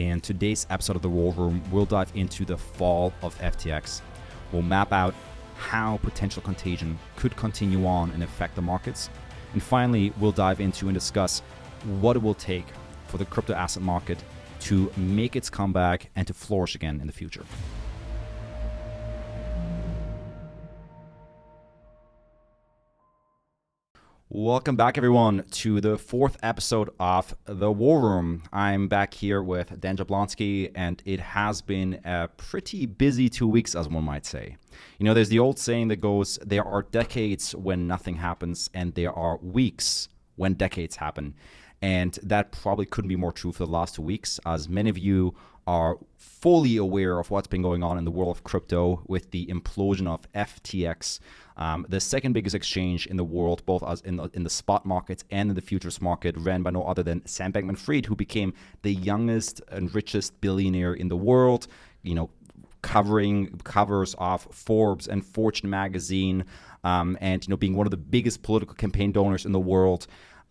In today's episode of The War Room, we'll dive into the fall of FTX. We'll map out how potential contagion could continue on and affect the markets. And finally, we'll dive into and discuss what it will take for the crypto asset market to make its comeback and to flourish again in the future. Welcome back, everyone, to the fourth episode of The War Room. I'm back here with Dan Jablonski, and it has been a pretty busy 2 weeks, as one might say. You know, there's the old saying that goes, there are decades when nothing happens, and there are weeks when decades happen. And that probably couldn't be more true for the last 2 weeks, as many of you are fully aware of what's been going on in the world of crypto with the implosion of FTX, the second biggest exchange in the world, both as in the spot markets and in the futures market, ran by no other than Sam Bankman-Fried, who became the youngest and richest billionaire in the world, you know, covering covers of Forbes and Fortune magazine, and, you know, being one of the biggest political campaign donors in the world.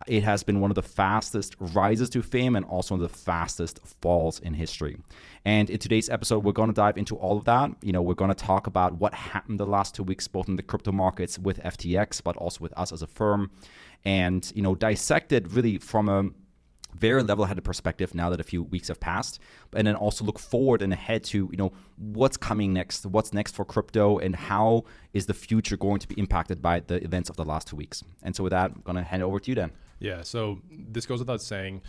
It has been one of the fastest rises to fame and also one of the fastest falls in history. And in today's episode, we're going to dive into all of that. You know, we're going to talk about what happened the last 2 weeks, both in the crypto markets with FTX, but also with us as a firm. And, you know, dissect it really from a very level-headed perspective now that a few weeks have passed, and then also look forward and ahead to, you know, what's coming next, what's next for crypto, and how is the future going to be impacted by the events of the last 2 weeks. And so with that, I'm going to hand it over to you, Dan. Yeah, so this goes without saying,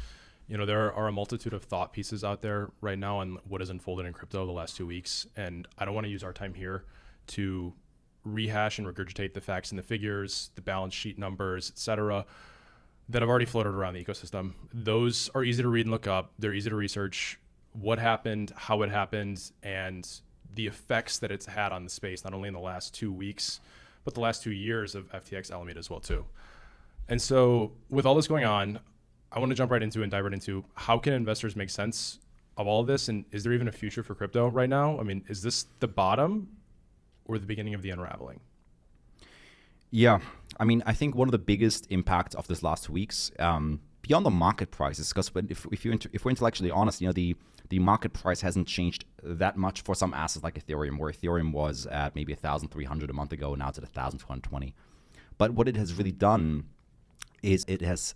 you know, there are a multitude of thought pieces out there right now on what has unfolded in crypto the last 2 weeks, and I don't want to use our time here to rehash and regurgitate the facts and the figures, the balance sheet numbers, etc., that have already floated around the ecosystem. Those are easy to read and look up. They're easy to research what happened, how it happened, and the effects that it's had on the space, not only in the last 2 weeks, but the last 2 years of FTX Alameda as well too. And so with all this going on, I want to jump right into and dive right into how can investors make sense of all of this? And is there even a future for crypto right now? I mean, is this the bottom or the beginning of the unraveling? Yeah, I mean, I think one of the biggest impacts of this last 2 weeks, beyond the market prices, because if we're intellectually honest, you know, the market price hasn't changed that much for some assets like Ethereum, where Ethereum was at maybe 1,300 a month ago, now it's at 1,220. But what it has really done is it has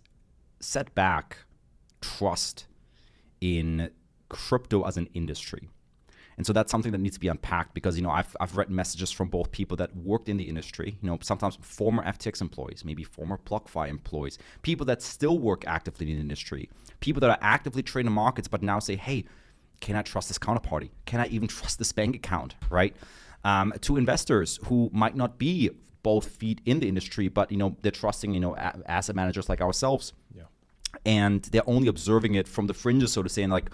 set back trust in crypto as an industry. And so that's something that needs to be unpacked because, you know, I've read messages from both people that worked in the industry, you know, sometimes former FTX employees, maybe former BlockFi employees, people that still work actively in the industry, people that are actively trading markets but now say, hey, can I trust this counterparty? Can I even trust this bank account, right? To investors who might not be both feet in the industry, but, you know, they're trusting, you know, asset managers like ourselves. Yeah. And they're only observing it from the fringes, so to say, and like,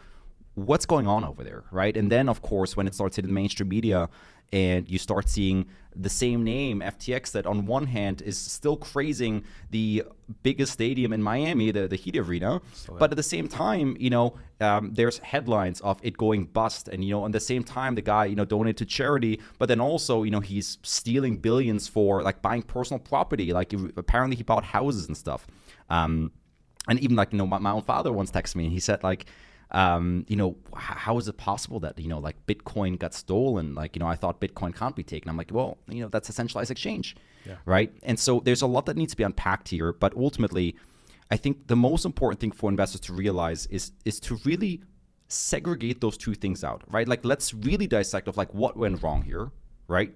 what's going on over there, right? And then, of course, when it starts hitting the mainstream media and you start seeing the same name, FTX, that on one hand is still crazing the biggest stadium in Miami, the Heat Arena, but at the same time, you know, there's headlines of it going bust, and, you know, at the same time, the guy, you know, donated to charity, but then also, you know, he's stealing billions for like buying personal property, like apparently he bought houses and stuff, and even like, you know, my own father once texted me and he said like, you know, how is it possible that, you know, like Bitcoin got stolen? Like, you know, I thought Bitcoin can't be taken. I'm like, well, you know, that's a centralized exchange, right? And so there's a lot that needs to be unpacked here. But ultimately, I think the most important thing for investors to realize is to really segregate those two things out, right? Like, let's really dissect of like what went wrong here, right?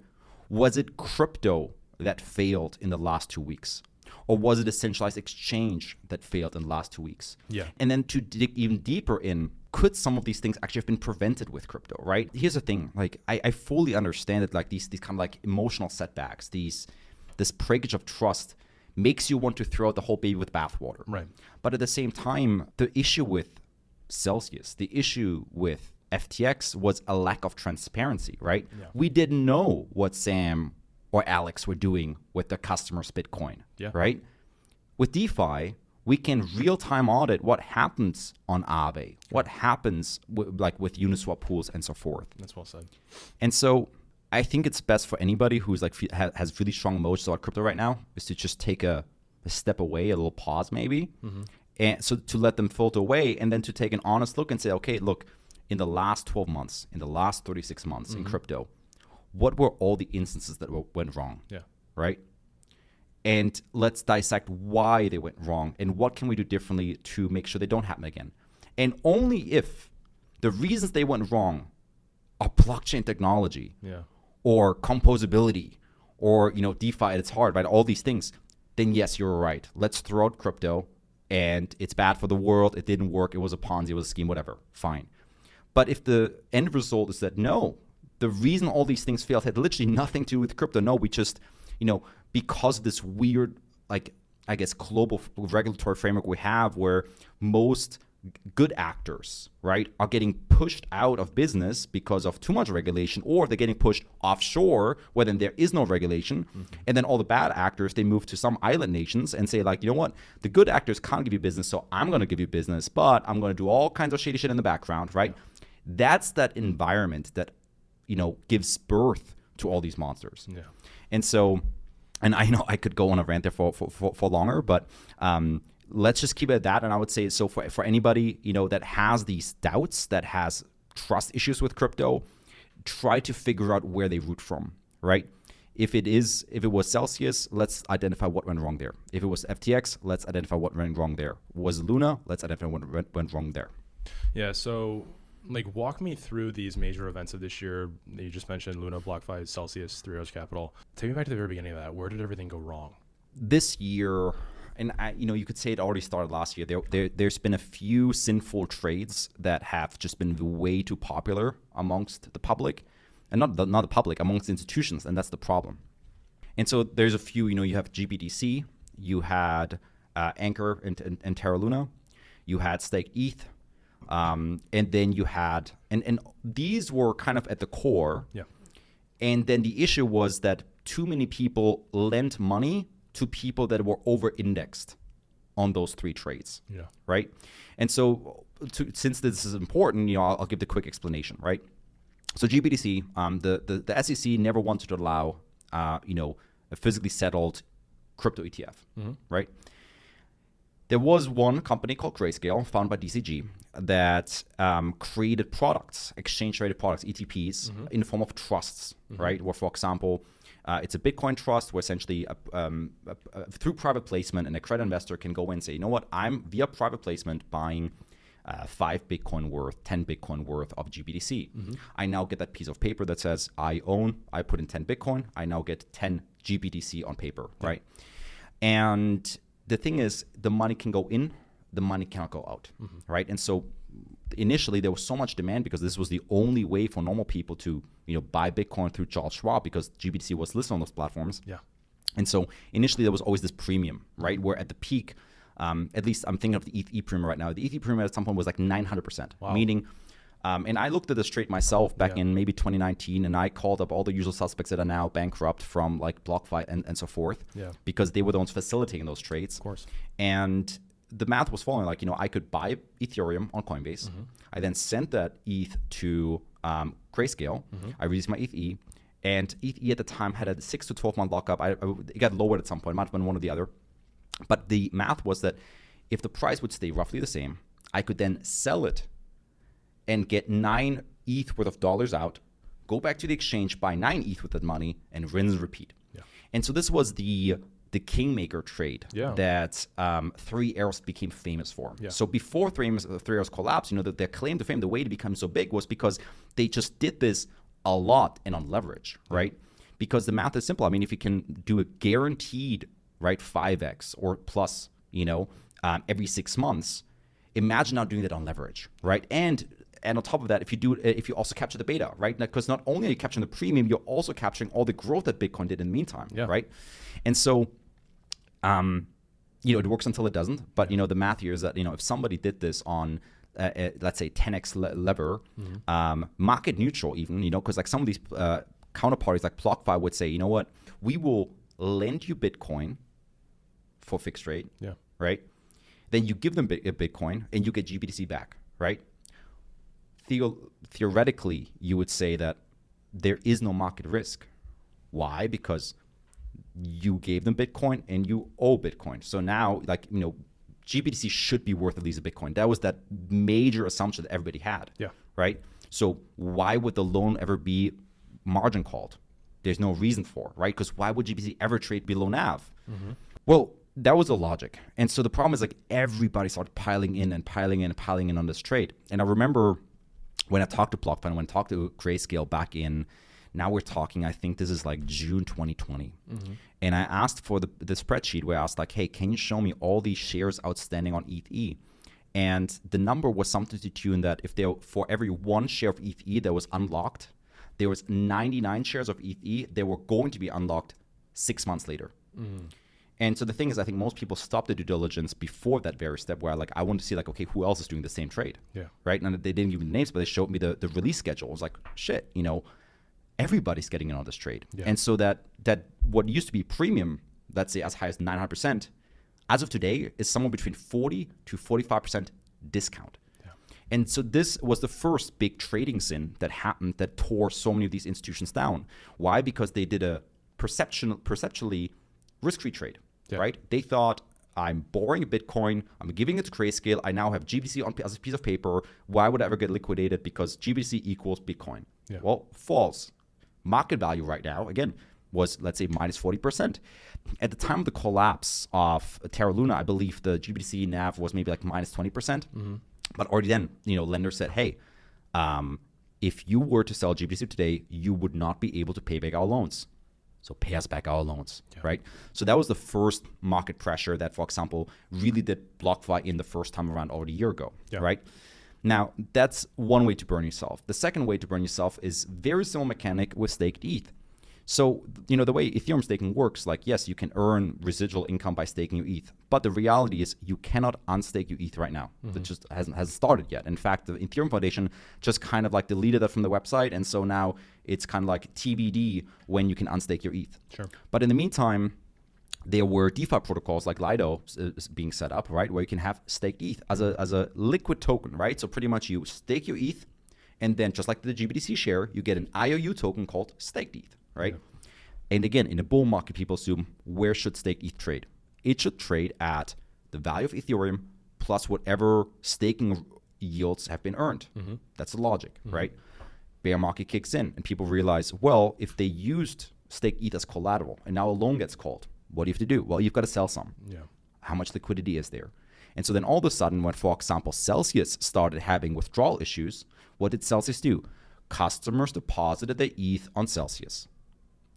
Was it crypto that failed in the last 2 weeks? Or was it a centralized exchange that failed in the last 2 weeks? Yeah. And then to dig even deeper in, could some of these things actually have been prevented with crypto, right? Here's the thing, like I fully understand that like these kind of like emotional setbacks, this breakage of trust makes you want to throw out the whole baby with bathwater. Right. But at the same time, the issue with Celsius, the issue with FTX was a lack of transparency, right? Yeah. We didn't know what Sam or Alex were doing with their customers' Bitcoin, right? With DeFi, we can real-time audit what happens on Aave, what happens with Uniswap pools and so forth. That's well said. And so I think it's best for anybody who's like has really strong emotions about crypto right now is to just take a step away, a little pause maybe, and so to let them filter away, and then to take an honest look and say, okay, look, in the last 12 months, in the last 36 months in crypto, what were all the instances that went wrong? Yeah. Right? And let's dissect why they went wrong and what can we do differently to make sure they don't happen again. And only if the reasons they went wrong are blockchain technology or composability or, DeFi at its heart, right? All these things, then yes, you're right. Let's throw out crypto and it's bad for the world. It didn't work. It was a Ponzi. It was a scheme, whatever. Fine. But if the end result is that, no, the reason all these things failed had literally nothing to do with crypto. No, we just, because of this weird, global regulatory framework we have where most good actors, right, are getting pushed out of business because of too much regulation, or they're getting pushed offshore where then there is no regulation. And then all the bad actors, they move to some island nations and say, like, you know what, the good actors can't give you business, so I'm going to give you business, but I'm going to do all kinds of shady shit in the background, right? That's that environment that, gives birth to all these monsters. Yeah. And so, and I know I could go on a rant there for longer, but let's just keep it at that. And I would say, so for anybody, that has these doubts, that has trust issues with crypto, try to figure out where they root from, right? If it was Celsius, let's identify what went wrong there. If it was FTX, let's identify what went wrong there. Was Luna? Let's identify what went wrong there. Yeah. So, walk me through these major events of this year. You just mentioned Luna, BlockFi, Celsius, Three Arrows Capital. Take me back to the very beginning of that. Where did everything go wrong? This year, and you could say it already started last year. There's been a few sinful trades that have just been way too popular amongst the public, and not the public, amongst institutions, and that's the problem. And so there's a few. You have GBDC, you had Anchor and Terra Luna, you had staked ETH, and then you had and these were kind of at the core. Yeah. And then the issue was that too many people lent money to people that were over-indexed on those three trades, right? And so, since this is important, I'll give the quick explanation, right? So GBDC, the SEC never wanted to allow, a physically settled crypto ETF, right? There was one company called Grayscale, founded by DCG, that created products, exchange-traded products, ETPs, in the form of trusts, right? Where, for example, it's a Bitcoin trust where essentially through private placement, and a credit investor can go in and say, you know what, I'm via private placement buying 5 Bitcoin worth, 10 Bitcoin worth of GBDC. I now get that piece of paper that says I put in 10 Bitcoin, I now get 10 GBDC on paper, right? And the thing is, the money can go in, the money cannot go out, right? And so initially there was so much demand because this was the only way for normal people to, buy Bitcoin through Charles Schwab, because GBDC was listed on those platforms. Yeah. And so initially there was always this premium, right? Where at the peak, at least I'm thinking of the ETH premium right now. The ETH premium at some point was like 900%, meaning, and I looked at this trade myself back in maybe 2019, and I called up all the usual suspects that are now bankrupt from like BlockFi and so forth, because they were the ones facilitating those trades. Of course. And the math was following, like, I could buy Ethereum on Coinbase. I then sent that ETH to Grayscale. I released my ETH, and ETH at the time had a 6 to 12 month lockup. It got lowered at some point. It might have been one or the other. But the math was that if the price would stay roughly the same, I could then sell it and get 9 ETH worth of dollars out, go back to the exchange, buy 9 ETH with that money, and rinse and repeat. Yeah. And so this was the kingmaker trade that Three Arrows became famous for. Yeah. So before Three Arrows collapsed, their claim to fame, the way to become so big was because they just did this a lot and on leverage, right? Because the math is simple. I mean, if you can do a guaranteed, right, 5x or plus, every 6 months, imagine now doing that on leverage, right? And on top of that, if you also capture the beta, right? Because not only are you capturing the premium, you're also capturing all the growth that Bitcoin did in the meantime, right? And so, it works until it doesn't. But, the math here is that, if somebody did this on, let's say 10x lever, market neutral even, because like some of these counterparties like BlockFi would say, you know what, we will lend you Bitcoin for fixed rate, right? Then you give them Bitcoin and you get GBDC back, right? Theoretically, you would say that there is no market risk. Why? Because you gave them Bitcoin and you owe Bitcoin. So now, GBDC should be worth at least a Bitcoin. That was that major assumption that everybody had, right? So why would the loan ever be margin called? There's no reason for, right? Because why would GBC ever trade below NAV? Well, that was the logic. And so the problem is like everybody started piling in on this trade. And I remember when I talked to BlockFi, when I talked to Grayscale back in, now we're talking, I think this is like June 2020. And I asked for the spreadsheet where I asked like, hey, can you show me all these shares outstanding on ETH? And the number was something to the tune that if there, for every one share of ETH that was unlocked, there was 99 shares of ETH that were going to be unlocked 6 months later. And so the thing is, I think most people stop the due diligence before that very step where like, I want to see like, okay, who else is doing the same trade? Right? And they didn't give me the names, but they showed me the release schedule. I was like, shit, you know, everybody's getting in on this trade. And so that what used to be premium, let's say as high as 900%, as of today is somewhere between 40 to 45% discount. And so this was the first big trading sin that happened that tore so many of these institutions down. Why? Because they did a perceptually risk-free trade, right? They thought, I'm borrowing a Bitcoin, I'm giving it to Grayscale, I now have GBC as a piece of paper, why would I ever get liquidated? Because GBC equals Bitcoin. Well, false. Market value right now, again, was, let's say, minus 40%. At the time of the collapse of Terra Luna, I believe the GBC NAV was maybe like minus 20%. But already then, you know, lenders said, hey, if you were to sell GBC today, you would not be able to pay back our loans. So pay us back our loans, right? So that was the first market pressure that, for example, really did BlockFi in the first time around already a year ago, right? Now, that's one way to burn yourself. The second way to burn yourself is very similar mechanic with staked ETH. So, you know, the way Ethereum staking works, like, yes, you can earn residual income by staking your ETH, but the reality is you cannot unstake your ETH right now. That just hasn't started yet. In fact, the Ethereum Foundation just kind of like deleted that from the website, and so now it's kind of like TBD when you can unstake your ETH. But in the meantime, there were DeFi protocols like Lido being set up, right, where you can have staked ETH as a liquid token, right? So pretty much you stake your ETH, and then just like the GBTC share, you get an IOU token called staked ETH. Right? And again, in a bull market, people assume, where should staked ETH trade? It should trade at the value of Ethereum plus whatever staking yields have been earned. That's the logic, right? Bear market kicks in and people realize, well, if they used staked ETH as collateral and now a loan gets called, what do you have to do? Well, you've got to sell some. How much liquidity is there? And so then all of a sudden, when, for example, Celsius started having withdrawal issues, what did Celsius do? Customers deposited their ETH on Celsius.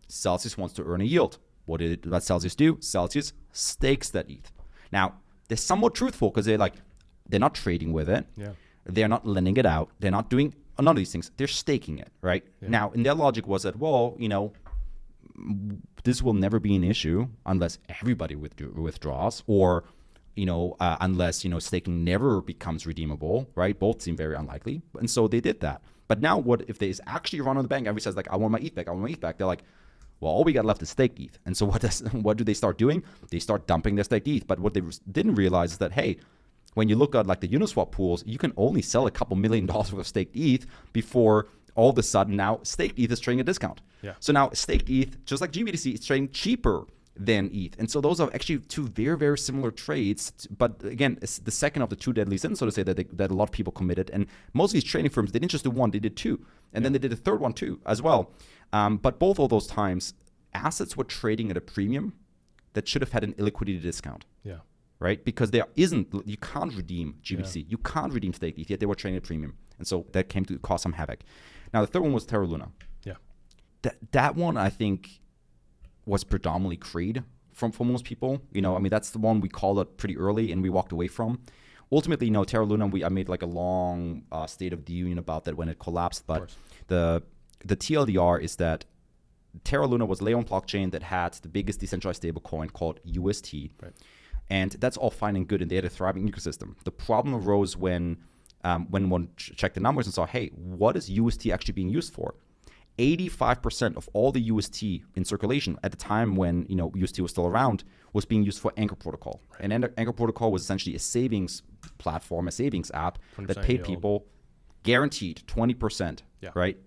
Celsius wants to earn a yield. What did Celsius do? Celsius stakes that ETH. Now, they're somewhat truthful because they're not trading with it. They're not lending it out. They're not doing none of these things. They're staking it, right? Now, and their logic was that, well, you know, this will never be an issue unless everybody withdraws or, you know, unless, you know, staking never becomes redeemable, right? Both seem very unlikely. And so they did that. But now what if there's actually a run on the bank? Everybody says like, I want my ETH back. I want my ETH back. They're like, well, all we got left is staked ETH. And so what do they start doing? They start dumping their staked ETH. But what they didn't realize is that, hey, when you look at like the Uniswap pools, you can only sell a couple $1 million worth of staked ETH before all of a sudden now staked ETH is trading a discount. So now staked ETH, just like GBTC, is trading cheaper than ETH. And so those are actually two very, very similar trades. But again, it's the second of the two deadly sins, so to say, that a lot of people committed. And most of these trading firms, they didn't just do one, they did two. And then they did a third one too as well. But both of those times, assets were trading at a premium that should have had an illiquidity discount. Right? Because you can't redeem GBTC. You can't redeem staked ETH, yet they were trading at a premium. And so that came to cause some havoc. Now, the third one was Terra Luna. That one, I think, was predominantly creed for most people. You know, I mean, that's the one we called it pretty early and we walked away from. Ultimately, you know, Terra Luna, I made like a long State of the Union about that when it collapsed. But the TLDR is that Terra Luna was a layer 1 blockchain that had the biggest decentralized stablecoin called UST. And that's all fine and good, and they had a thriving ecosystem. The problem arose when one checked the numbers and saw, hey, what is UST actually being used for? 85% of all the UST in circulation at the time when, you know, UST was still around was being used for Anchor Protocol. And Anchor Protocol was essentially a savings platform, a savings app that paid people guaranteed 20%, right?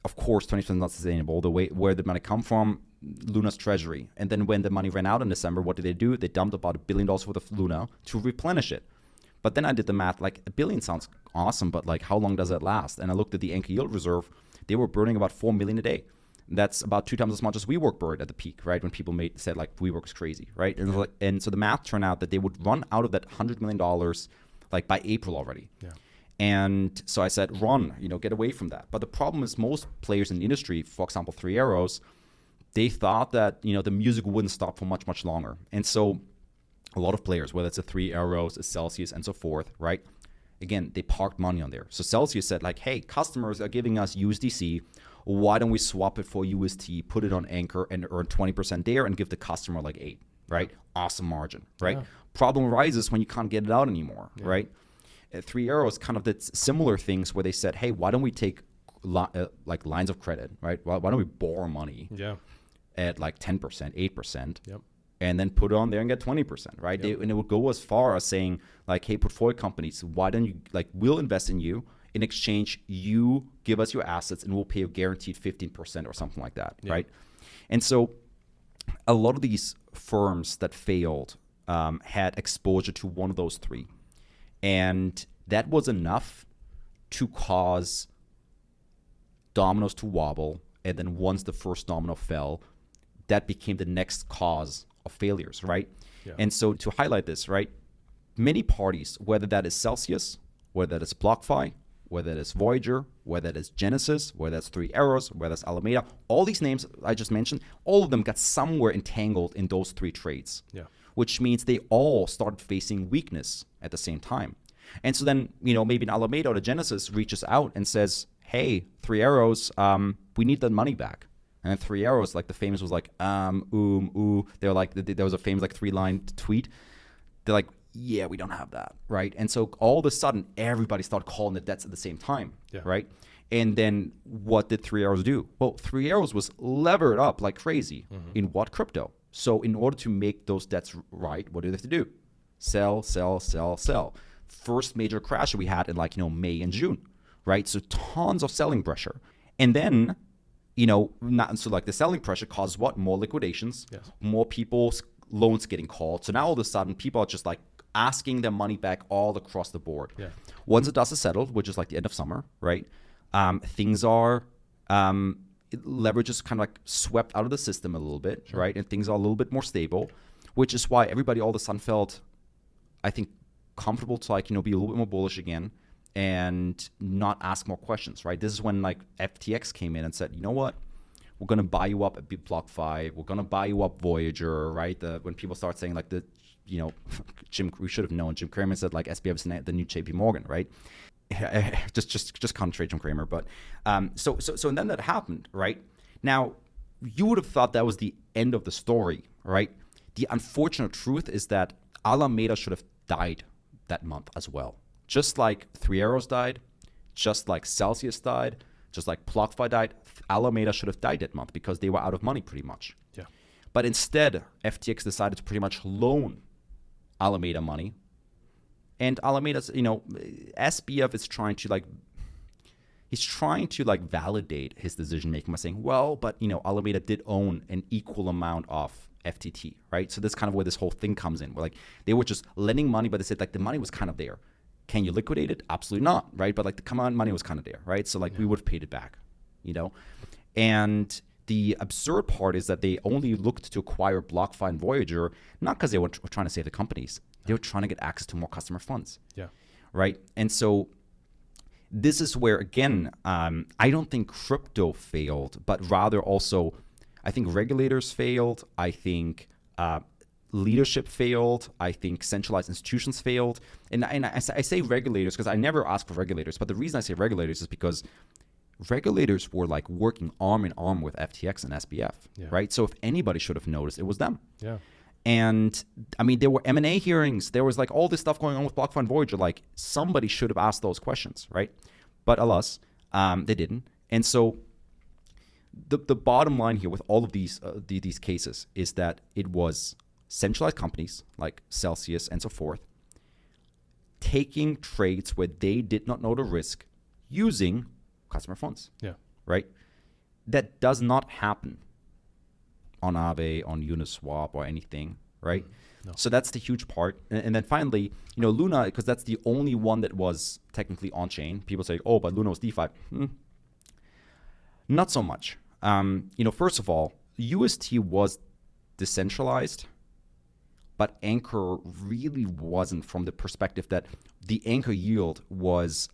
Of course, 20% is not sustainable. Where did money come from? Luna's treasury. And then when the money ran out in December, what did they do? They dumped about $1 billion worth of Luna to replenish it. But then I did the math, like $1 billion sounds awesome, but like how long does that last? And I looked at the anchor yield reserve. They were burning about 4 million a day. That's about 2 times as much as WeWork burned at the peak, right? When people said like WeWork is crazy, right? And so the math turned out that they would run out of that $100 million like by April already. Yeah. And so I said, run, get away from that. But the problem is most players in the industry, for example, Three Arrows, they thought that, the music wouldn't stop for much, much longer. And so a lot of players, whether it's a Three Arrows, a Celsius, and so forth, right? Again, they parked money on there. So Celsius said like, hey, customers are giving us USDC. Why don't we swap it for UST, put it on Anchor, and earn 20% there and give the customer like 8, right? Awesome margin, right? Yeah. Problem arises when you can't get it out anymore, right? Three Arrows kind of did similar things where they said, hey, why don't we take like lines of credit, right? Why don't we borrow money at like 10%, 8%, and then put it on there and get 20%, right? And it would go as far as saying like, hey, portfolio companies, why don't you, like, we'll invest in you. In exchange, you give us your assets and we'll pay you guaranteed 15% or something like that, right? And so a lot of these firms that failed had exposure to one of those three. And that was enough to cause dominoes to wobble. And then once the first domino fell, that became the next cause of failures, right? Yeah. And so to highlight this, right, many parties, whether that is Celsius, whether that is BlockFi, whether that is Voyager, whether that is Genesis, whether that's Three Arrows, whether that's Alameda, all these names I just mentioned, all of them got somewhere entangled in those three trades, which means they all started facing weakness at the same time. And so then, maybe an Alameda or a Genesis reaches out and says, hey, Three Arrows, we need that money back. And then Three Arrows, like the famous was like, they're like, there was a famous like 3-line tweet. They're like, yeah, we don't have that, right? And so all of a sudden, everybody started calling the debts at the same time, right? And then what did Three Arrows do? Well, Three Arrows was levered up like crazy. In what? Crypto. So in order to make those debts right, what do they have to do? Sell, sell, sell, sell. First major crash we had in like, May and June, right? So tons of selling pressure. And then, so like the selling pressure caused what? More liquidations, more people's loans getting called. So now all of a sudden, people are just like asking their money back all across the board. Once the dust is settled, which is like the end of summer, right? Things are, leverage is kind of like swept out of the system a little bit, right? And things are a little bit more stable, which is why everybody all of a sudden felt, I think, comfortable to like, be a little bit more bullish again and not ask more questions, right? This is when like FTX came in and said, you know what? We're going to buy you up at BlockFi. We're going to buy you up Voyager, right? When people start saying like we should have known. Jim Cramer said like SBF is the new JP Morgan, right? just concentrate, Jim Cramer. But so and then that happened, right? Now, you would have thought that was the end of the story, right? The unfortunate truth is that Alameda should have died that month as well. Just like Three Arrows died, just like Celsius died, just like BlockFi died, Alameda should have died that month because they were out of money pretty much. But instead, FTX decided to pretty much loan Alameda money. And Alameda's, SBF is trying to validate his decision making by saying, well, but Alameda did own an equal amount of FTT, right? So that's kind of where this whole thing comes in. Where like they were just lending money, but they said like the money was kind of there. Can you liquidate it? Absolutely not, right? But like the money was kind of there, right? So like we would have paid it back, And the absurd part is that they only looked to acquire BlockFi and Voyager, not because they were trying to save the companies. They were trying to get access to more customer funds. Right? And so this is where, again, I don't think crypto failed, but rather also I think regulators failed. I think leadership failed. I think centralized institutions failed. And I say regulators because I never ask for regulators. But the reason I say regulators is because regulators were like working arm in arm with FTX and SBF, right? So if anybody should have noticed, it was them. And I mean, there were M&A hearings. There was like all this stuff going on with BlockFi and Voyager. Like somebody should have asked those questions, right? But alas, they didn't. And so the bottom line here with all of these cases is that it was centralized companies like Celsius and so forth taking trades where they did not know the risk using customer funds. Right? That does not happen on Aave, on Uniswap, or anything, right? No. So that's the huge part. And then finally, Luna, because that's the only one that was technically on chain. People say, oh, but Luna was DeFi. Not so much. First of all, UST was decentralized, but Anchor really wasn't, from the perspective that the Anchor yield was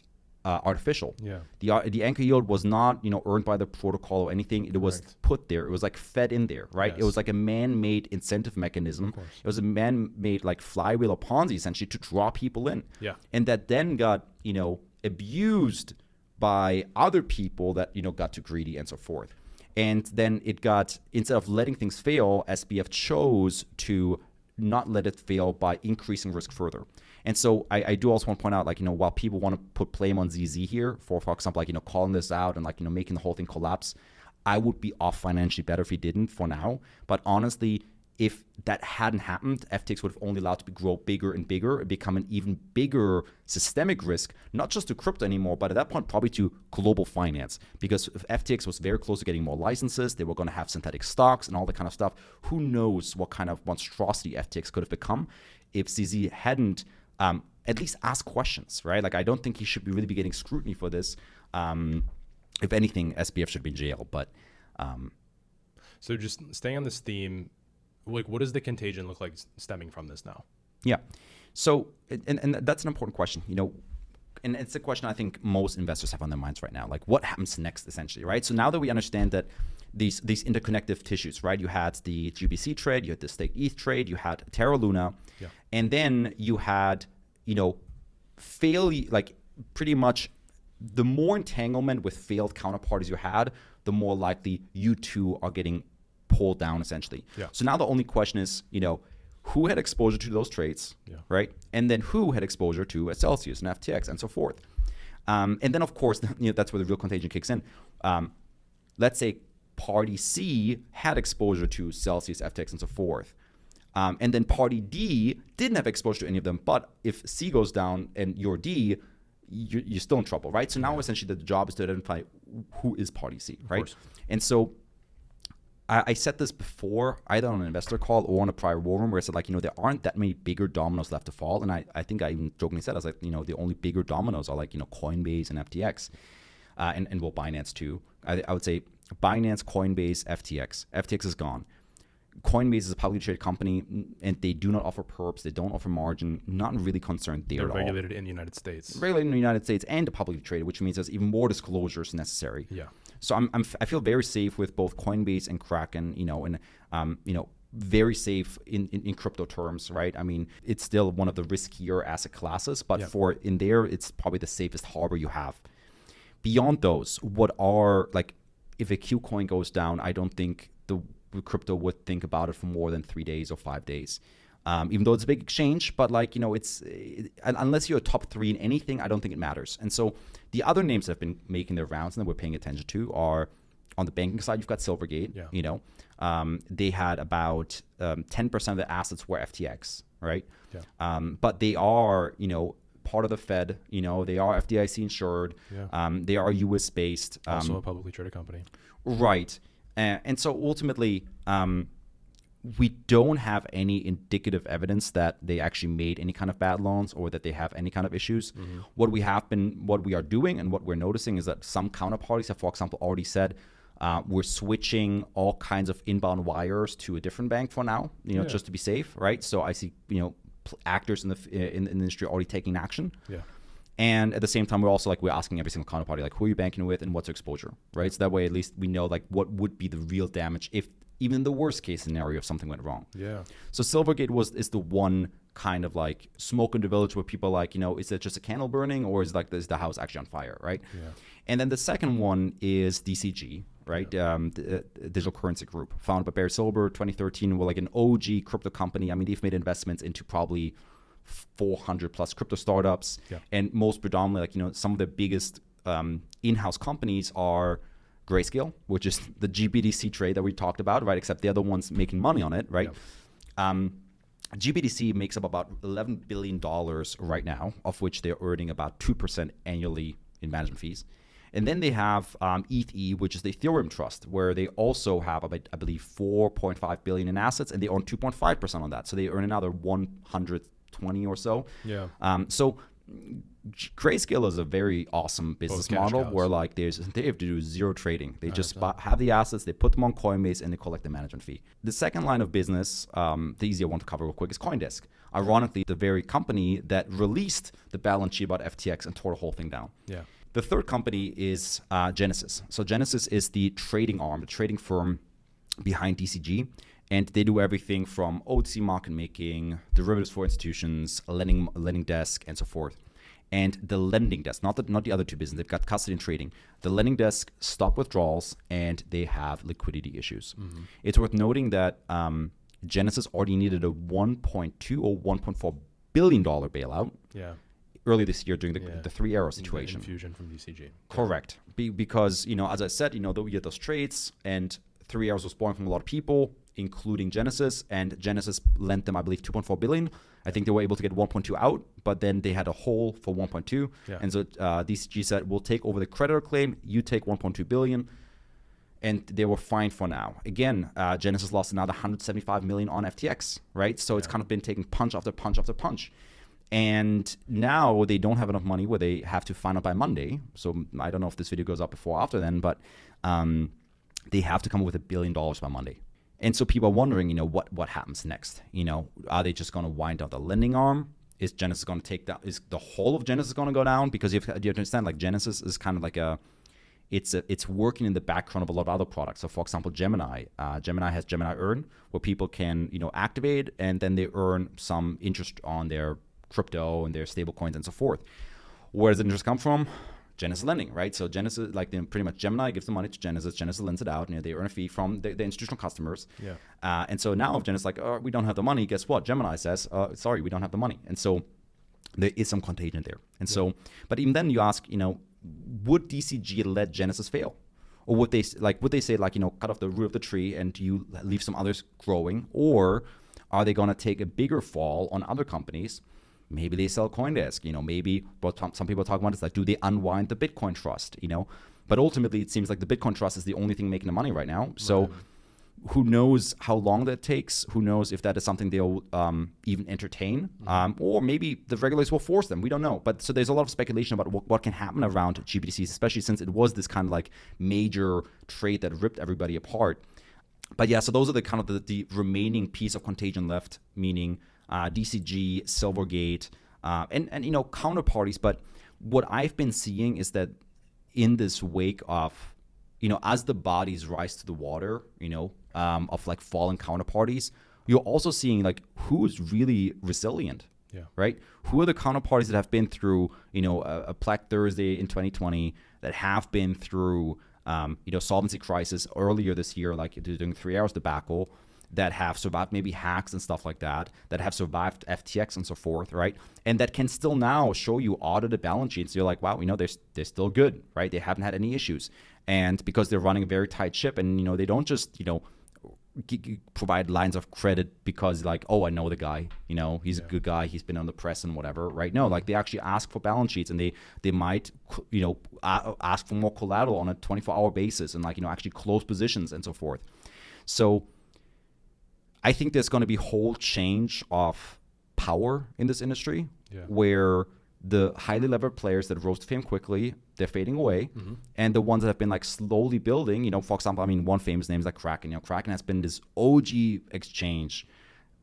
artificial. Yeah. The Anchor yield was not, earned by the protocol or anything. It was put there. It was like fed in there, right? Yes. It was like a man-made incentive mechanism. It was a man-made like flywheel or Ponzi essentially to draw people in. Yeah. And that then got, abused by other people that, got too greedy and so forth. And then it got, instead of letting things fail, SBF chose to not let it fail by increasing risk further. And so I do also want to point out, while people want to put blame on ZZ here for example, calling this out and making the whole thing collapse, I would be off financially better if he didn't for now. But honestly, if that hadn't happened, FTX would have only allowed to grow bigger and bigger and become an even bigger systemic risk, not just to crypto anymore, but at that point probably to global finance. Because if FTX was very close to getting more licenses, they were going to have synthetic stocks and all that kind of stuff. Who knows what kind of monstrosity FTX could have become if CZ hadn't at least asked questions, right? I don't think he should really be getting scrutiny for this. If anything, SBF should be in jail. But so just staying on this theme, what does the contagion look like stemming from this now? Yeah. So, and that's an important question, and it's a question I think most investors have on their minds right now. What happens next, essentially, right? So now that we understand that these interconnective tissues, right? You had the GBC trade, you had the staked ETH trade, you had Terra Luna, and then you had, pretty much the more entanglement with failed counterparties you had, the more likely you two are getting pulled down, essentially. Yeah. So now the only question is, who had exposure to those trades, right? And then who had exposure to Celsius and FTX and so forth. And then, of course, that's where the real contagion kicks in. Let's say party C had exposure to Celsius, FTX, and so forth. And then party D didn't have exposure to any of them. But if C goes down and you're D, you're still in trouble, right? So now essentially the job is to identify who is party C, right? And so I said this before, either on an investor call or on a prior war room, where I said, there aren't that many bigger dominoes left to fall. And I think I even jokingly said, I was like, the only bigger dominoes are Coinbase and FTX, and Binance too. I would say Binance, Coinbase, FTX. FTX is gone. Coinbase is a publicly traded company, and they do not offer perps. They don't offer margin. Not really concerned there at all. They're regulated in the United States. Regulated in the United States and publicly traded, which means there's even more disclosures necessary. Yeah. So I feel very safe with both Coinbase and Kraken, and very safe in crypto terms, right? I mean, it's still one of the riskier asset classes, but for in there, it's probably the safest harbor you have. Beyond those, what are if a Q coin goes down, I don't think the crypto would think about it for more than 3 days or 5 days. Even though it's a big exchange, but unless you're a top 3 in anything, I don't think it matters. And so the other names that have been making their rounds and that we're paying attention to are, on the banking side, you've got Silvergate. They had about 10% of the assets were FTX, right? But they are, part of the Fed. They are FDIC insured. They are US based. Also a publicly traded company. Right. And so ultimately, we don't have any indicative evidence that they actually made any kind of bad loans or that they have any kind of issues. What we are doing and what we're noticing is that some counterparties have, for example, already said we're switching all kinds of inbound wires to a different bank for now, just to be safe, right? So I see, actors in the industry already taking action. And at the same time, we're also we're asking every single counterparty, who are you banking with and what's your exposure, right? So that way, at least we know what would be the real damage if even in the worst case scenario if something went wrong. So Silvergate is the one kind of smoke in the village where people are is it just a candle burning or is is the house actually on fire, right? And then the second one is DCG, right? The Digital Currency Group, founded by Barry Silber, 2013, were an OG crypto company. I mean, they've made investments into probably 400 plus crypto startups, and most predominantly, some of the biggest in-house companies are Grayscale, which is the GBDC trade that we talked about, right? Except they're the ones making money on it, right? GBDC makes up about $11 billion right now, of which they're earning about 2% annually in management fees. And then they have ETH, which is the Ethereum trust, where they also have, I believe, 4.5 billion in assets, and they own 2.5% on that. So they earn another 120 or so. Yeah. So Grayscale is a very awesome business model where like they have to do zero trading. They just have the assets, they put them on Coinbase, and they collect the management fee. The second line of business, the easier one to cover real quick, is CoinDesk. Ironically, the very company that released the balance sheet about FTX and tore the whole thing down. Yeah. The third company is Genesis. So Genesis is the trading arm, the trading firm behind DCG. And they do everything from OTC market making, derivatives for institutions, lending desk, and so forth. And the lending desk, not the other two businesses, they've got custody and trading. The lending desk stopped withdrawals, and they have liquidity issues. Mm-hmm. It's worth noting that Genesis already needed a $1.2 or $1.4 billion bailout early this year during the 3 Arrows situation. The infusion from DCG. Correct. Because, as I said, we get those trades, and 3 Arrows was born from a lot of people, including Genesis, and Genesis lent them, I believe, 2.4 billion. I think they were able to get 1.2 out, but then they had a hole for 1.2. Yeah. And so DCG said, we'll take over the creditor claim, you take 1.2 billion. And they were fine for now. Again, Genesis lost another 175 million on FTX, right? So it's kind of been taking punch after punch after punch. And now they don't have enough money where they have to find out by Monday. So I don't know if this video goes up before or after then, but they have to come up with $1 billion by Monday. And so people are wondering, what happens next? Are they just going to wind down the lending arm? Is Genesis going to take down? Is the whole of Genesis going to go down? Because you have to understand, like Genesis is kind of like it's working in the background of a lot of other products. So, for example, Gemini has Gemini Earn, where people can activate, and then they earn some interest on their crypto and their stable coins and so forth. Where does the interest come from? Genesis lending, right? So Genesis, pretty much Gemini gives the money to Genesis. Genesis lends it out, and they earn a fee from the institutional customers. Yeah. And so now if Genesis we don't have the money, guess what? Gemini says, sorry, we don't have the money. And so there is some contagion there. And so, but even then you ask, would DCG let Genesis fail? Or would they say, cut off the root of the tree and you leave some others growing? Or are they going to take a bigger fall on other companies? Maybe they sell CoinDesk, maybe what some people talk about is do they unwind the Bitcoin trust, But ultimately, it seems like the Bitcoin trust is the only thing making the money right now. So who knows how long that takes? Who knows if that is something they'll even entertain? Or maybe the regulators will force them. We don't know. But so there's a lot of speculation about what can happen around GBTCs, especially since it was this kind of major trade that ripped everybody apart. But yeah, so those are the remaining piece of contagion left, meaning DCG, Silvergate, and counterparties. But what I've been seeing is that in this wake of, as the bodies rise to the water, of fallen counterparties, you're also seeing who is really resilient, right? Who are the counterparties that have been through, a Black Thursday in 2020, that have been through, solvency crisis earlier this year, during 3 Arrows debacle, that have survived maybe hacks and stuff like that have survived FTX and so forth, right? And that can still now show you audited balance sheets. You're like, wow, they're still good, right? They haven't had any issues. And because they're running a very tight ship, and, they don't just, provide lines of credit because oh, I know the guy, he's a good guy, he's been on the press and whatever, right? No, they actually ask for balance sheets, and they might, ask for more collateral on a 24-hour basis and actually close positions and so forth. So I think there's going to be whole change of power in this industry where the highly levered players that rose to fame quickly, they're fading away. Mm-hmm. And the ones that have been slowly building, for example, one famous name is Kraken. Kraken has been this OG exchange,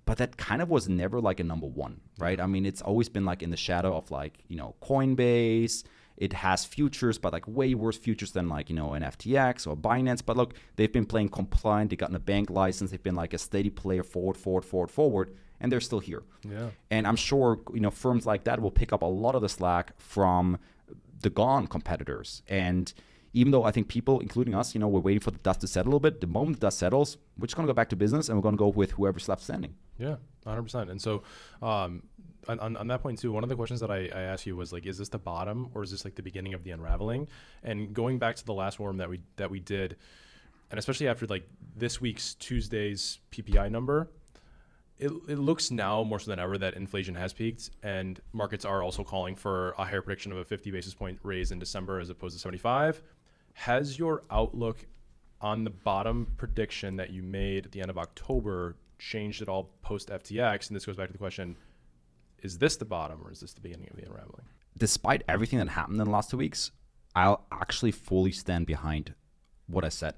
but that kind of was never a number one, right? It's always been in the shadow of Coinbase. It has futures, but way worse futures than an FTX or Binance. But look, they've been playing compliant. They've gotten a bank license. They've been a steady player forward, and they're still here. Yeah. And I'm sure firms like that will pick up a lot of the slack from the gone competitors. And even though I think people, including us, we're waiting for the dust to settle a little bit. The moment the dust settles, we're just going to go back to business, and we're going to go with whoever's left standing. Yeah, 100%. And so on that point too, one of the questions that I asked you was is this the bottom, or is this the beginning of the unraveling? And going back to the last forum that we did, and especially after this week's Tuesday's PPI number, it looks now more so than ever that inflation has peaked, and markets are also calling for a higher prediction of a 50 basis point raise in December as opposed to 75. Has your outlook on the bottom prediction that you made at the end of October changed at all post FTX? And this goes back to the question, is this the bottom or is this the beginning of the unraveling? Despite everything that happened in the last 2 weeks, I'll actually fully stand behind what I said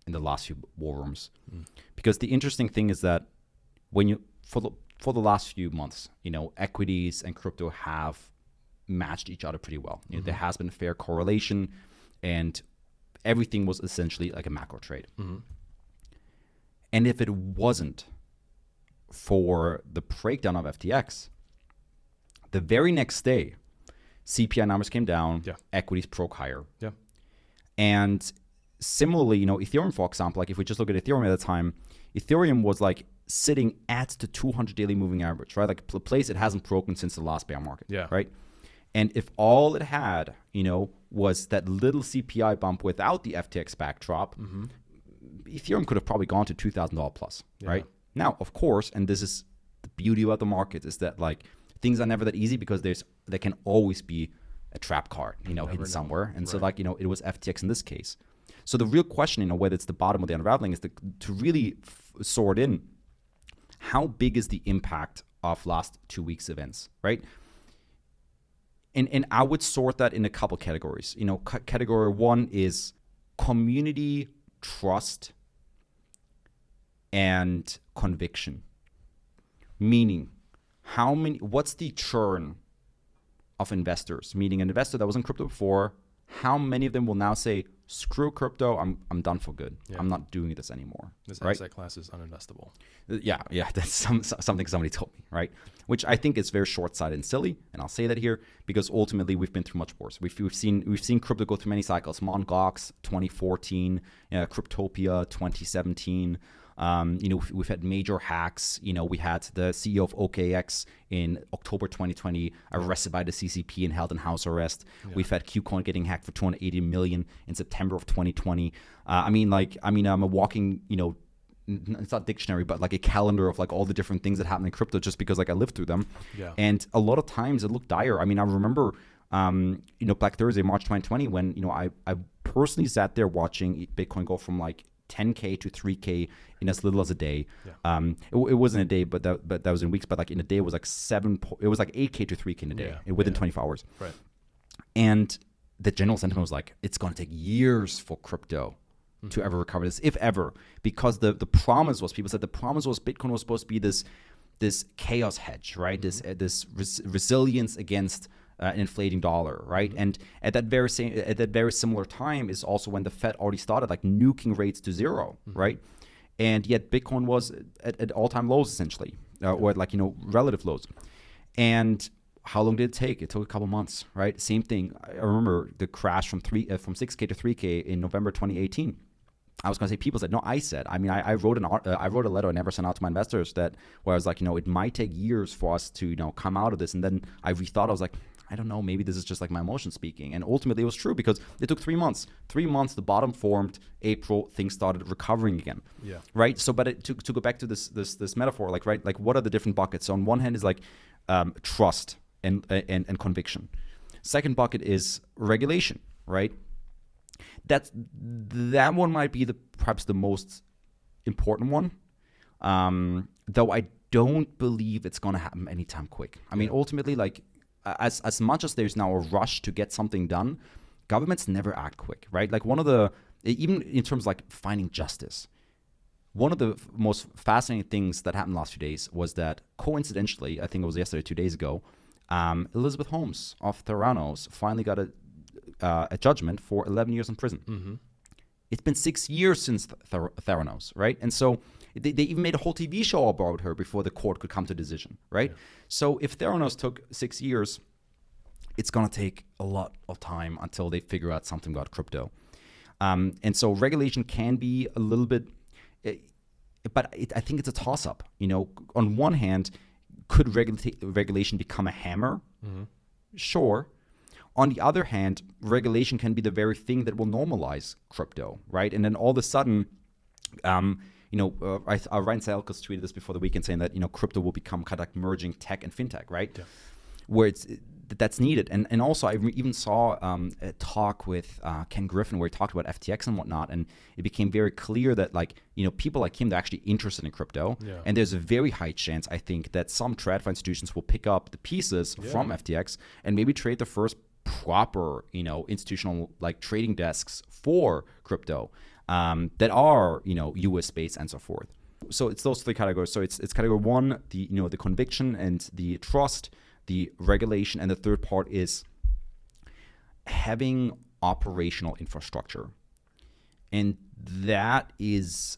in the last few war rooms. Because the interesting thing is that when you for the last few months, equities and crypto have matched each other pretty well. There has been fair correlation, and everything was essentially like a macro trade. And if it wasn't for the breakdown of FTX, the very next day, CPI numbers came down, equities broke higher. And similarly, Ethereum, for example, like if we just look at Ethereum at the time, Ethereum was like sitting at the 200 daily moving average, right? Like a place it hasn't broken since the last bear market, right? And if all it had, was that little CPI bump without the FTX backdrop, Ethereum could have probably gone to $2,000 plus, right? Now, of course, and this is the beauty about the market, is that like things are never that easy because there can always be a trap card, hidden somewhere. And so like, it was FTX in this case. So the real question, whether it's the bottom or the unraveling, is to really sort in how big is the impact of last 2 weeks events, right? And I would sort that in a couple categories. Category one is community trust and conviction. Meaning, what's the churn of investors? Meaning an investor that was in crypto before, how many of them will now say, screw crypto, I'm done for good. I'm not doing this anymore. This asset class is uninvestable. Yeah, that's something somebody told me, right? Which I think is very short-sighted and silly, and I'll say that here because ultimately we've been through much worse. We've seen crypto go through many cycles. Mt. Gox 2014, Cryptopia 2017. We've had major hacks. We had the CEO of OKX in October 2020 arrested by the CCP and held in house arrest. We've had KuCoin getting hacked for 280 million in September of 2020. I'm a walking, it's not dictionary, but like a calendar of like all the different things that happen in crypto just because like I lived through them. And a lot of times it looked dire. I remember, Black Thursday, March 2020, when, I personally sat there watching Bitcoin go from like 10K to 3K in as little as a day. It wasn't a day, but that was in weeks. But like in a day, it was like 8K to 3K in a day within 24 hours. Right. And the general sentiment was like, it's going to take years for crypto to ever recover this, if ever, because the promise was, people said the promise was Bitcoin was supposed to be this chaos hedge, right? This resilience against an inflating dollar, right? And at that very similar time is also when the Fed already started like nuking rates to zero, right? And yet Bitcoin was at all-time lows essentially, or at like relative lows. And how long did it take? It took a couple months, right? Same thing. I remember the crash from 6K to 3K in November 2018. I was going to say, people said, no, I said. I wrote a letter I never sent out to my investors where I was like, it might take years for us to, come out of this. And then I rethought, I was like, I don't know, maybe this is just like my emotion speaking. And ultimately it was true because it took 3 months. 3 months, the bottom formed. April, things started recovering again. Right? So, but to go back to this metaphor, like, right, like what are the different buckets? So on one hand is like trust and conviction. Second bucket is regulation, right? That one might be perhaps the most important one, though I don't believe it's going to happen anytime quick. Ultimately, like as much as there's now a rush to get something done, governments never act quick, right? Like even in terms of like finding justice, one of the most fascinating things that happened the last few days was that coincidentally, I think it was yesterday, 2 days ago, Elizabeth Holmes of Theranos finally got a judgment for 11 years in prison. It's been 6 years since Theranos, right? And so they even made a whole TV show about her before the court could come to a decision, right? So if Theranos took 6 years, it's going to take a lot of time until they figure out something about crypto. And so regulation can be a little bit, but I think it's a toss-up. On one hand, could regulation become a hammer? Sure. On the other hand, regulation can be the very thing that will normalize crypto, right? And then all of a sudden, Ryan tweeted this before the weekend saying that, crypto will become kind of like merging tech and fintech, right? Yeah. Where that's needed. And also I even saw a talk with Ken Griffin where he talked about FTX and whatnot, and it became very clear that people like him, they're actually interested in crypto. Yeah. And there's a very high chance, I think, that some TradFi institutions will pick up the pieces from FTX and maybe trade the first proper, institutional like trading desks for crypto that are, US based and so forth. So it's those three categories. So it's category one, the conviction and the trust, the regulation, and the third part is having operational infrastructure. And that is,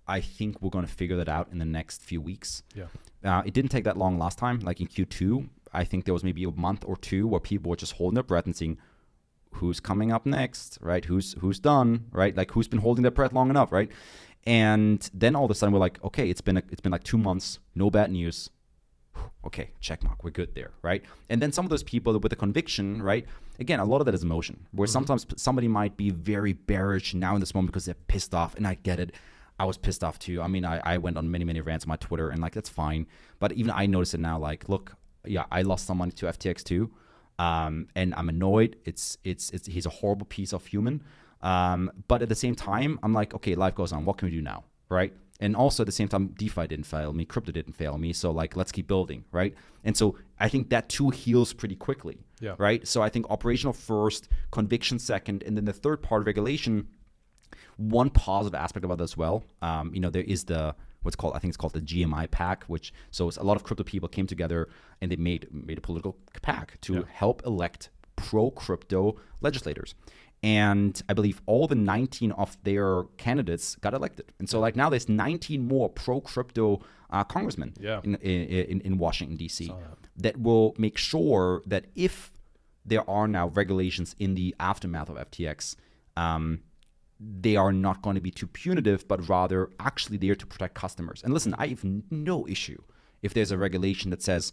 I think we're going to figure that out in the next few weeks. Yeah. It didn't take that long last time, like in Q2. I think there was maybe a month or two where people were just holding their breath and seeing who's coming up next, right? Who's done, right? Like who's been holding their breath long enough, right? And then all of a sudden we're like, okay, it's been like 2 months, no bad news. Okay, check mark, we're good there, right? And then some of those people with the conviction, right? Again, a lot of that is emotion, where sometimes somebody might be very bearish now in this moment because they're pissed off, and I get it. I was pissed off too. I mean, I went on many rants on my Twitter, and like that's fine. But even I notice it now. Like, look, yeah, I lost some money to FTX too, and I'm annoyed. It's he's a horrible piece of human. But at the same time, I'm like, okay, life goes on. What can we do now, right? And also at the same time, DeFi didn't fail me, crypto didn't fail me. So like, let's keep building, right? And so I think that too heals pretty quickly, right? So I think operational first, conviction second, and then the third part, regulation. One positive aspect about that as well, there is I think it's called the GMI pack, so it's a lot of crypto people came together and they made a political pack to help elect pro-crypto legislators. And I believe all the 19 of their candidates got elected. And so like now there's 19 more pro-crypto congressmen in Washington, D.C. that will make sure that if there are now regulations in the aftermath of FTX, they are not going to be too punitive, but rather actually there to protect customers. And listen, I have no issue if there's a regulation that says